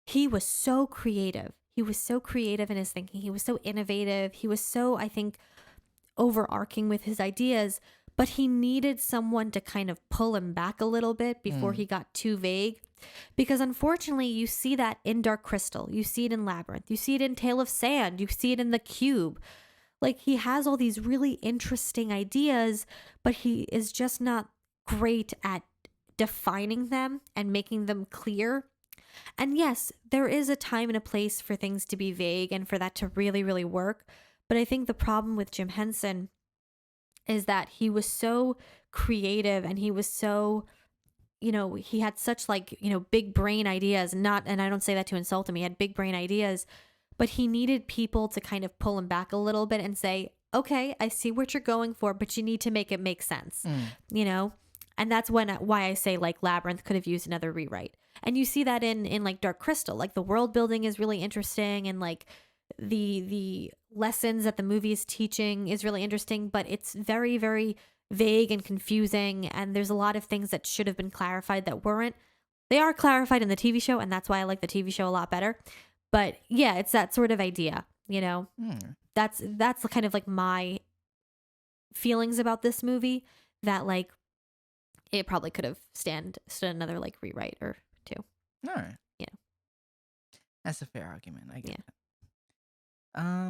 he was so creative. He was so creative in his thinking. He was so innovative. He was so, I think, overarching with his ideas, but he needed someone to kind of pull him back a little bit before he got too vague. Because unfortunately, you see that in Dark Crystal, you see it in Labyrinth, you see it in Tale of Sand, you see it in The Cube. Like he has all these really interesting ideas, but he is just not great at defining them and making them clear. And yes, there is a time and a place for things to be vague and for that to really, really work. But I think the problem with Jim Henson is that he was so creative and he was so, you know, he had such like, you know, big brain ideas. Not, and I don't say that to insult him, he had big brain ideas, but he needed people to kind of pull him back a little bit and say, okay, I see what you're going for, but you need to make it make sense, you know? And that's why I say like Labyrinth could have used another rewrite. And you see that in like Dark Crystal, like the world building is really interesting and like the lessons that the movie is teaching is really interesting, but it's very, very vague and confusing. And there's a lot of things that should have been clarified that weren't. They are clarified in the TV show, and that's why I like the TV show a lot better. But yeah, it's that sort of idea, you know. That's kind of like my feelings about this movie, that like it probably could have stood another like rewrite or two. All right. Yeah. That's a fair argument. I get Yeah. that.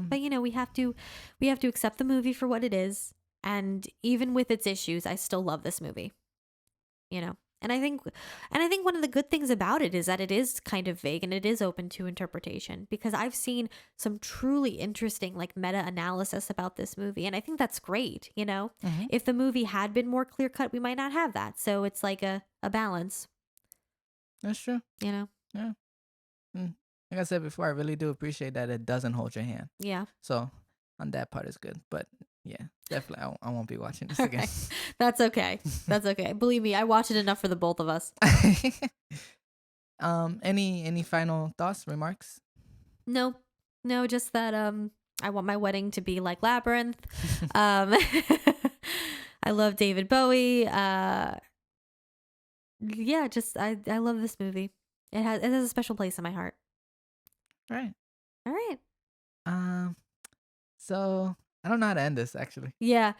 But you know, we have to accept the movie for what it is, and even with its issues, I still love this movie. You know. And I think one of the good things about it is that it is kind of vague and it is open to interpretation, because I've seen some truly interesting like meta analysis about this movie, and I think that's great, you know. If the movie had been more clear cut, we might not have that. So it's like a balance. That's true. You know. Yeah. Like I said before, I really do appreciate that it doesn't hold your hand. Yeah. So on that part is good. But yeah, definitely I won't be watching this All again. right. That's okay. That's okay. Believe me, I watch it enough for the both of us. Any final thoughts, remarks? No, just that I want my wedding to be like Labyrinth. I love David Bowie. Yeah, just I love this movie. it has a special place in my heart. Right. All right. Um. So I don't know how to end this actually. Yeah.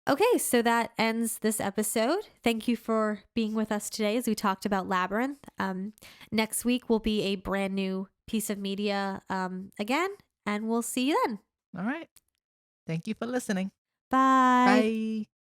Okay, so that ends this episode. Thank you for being with us today as we talked about Labyrinth. Next week will be a brand new piece of media again, and we'll see you then. All right. Thank you for listening. Bye. Bye.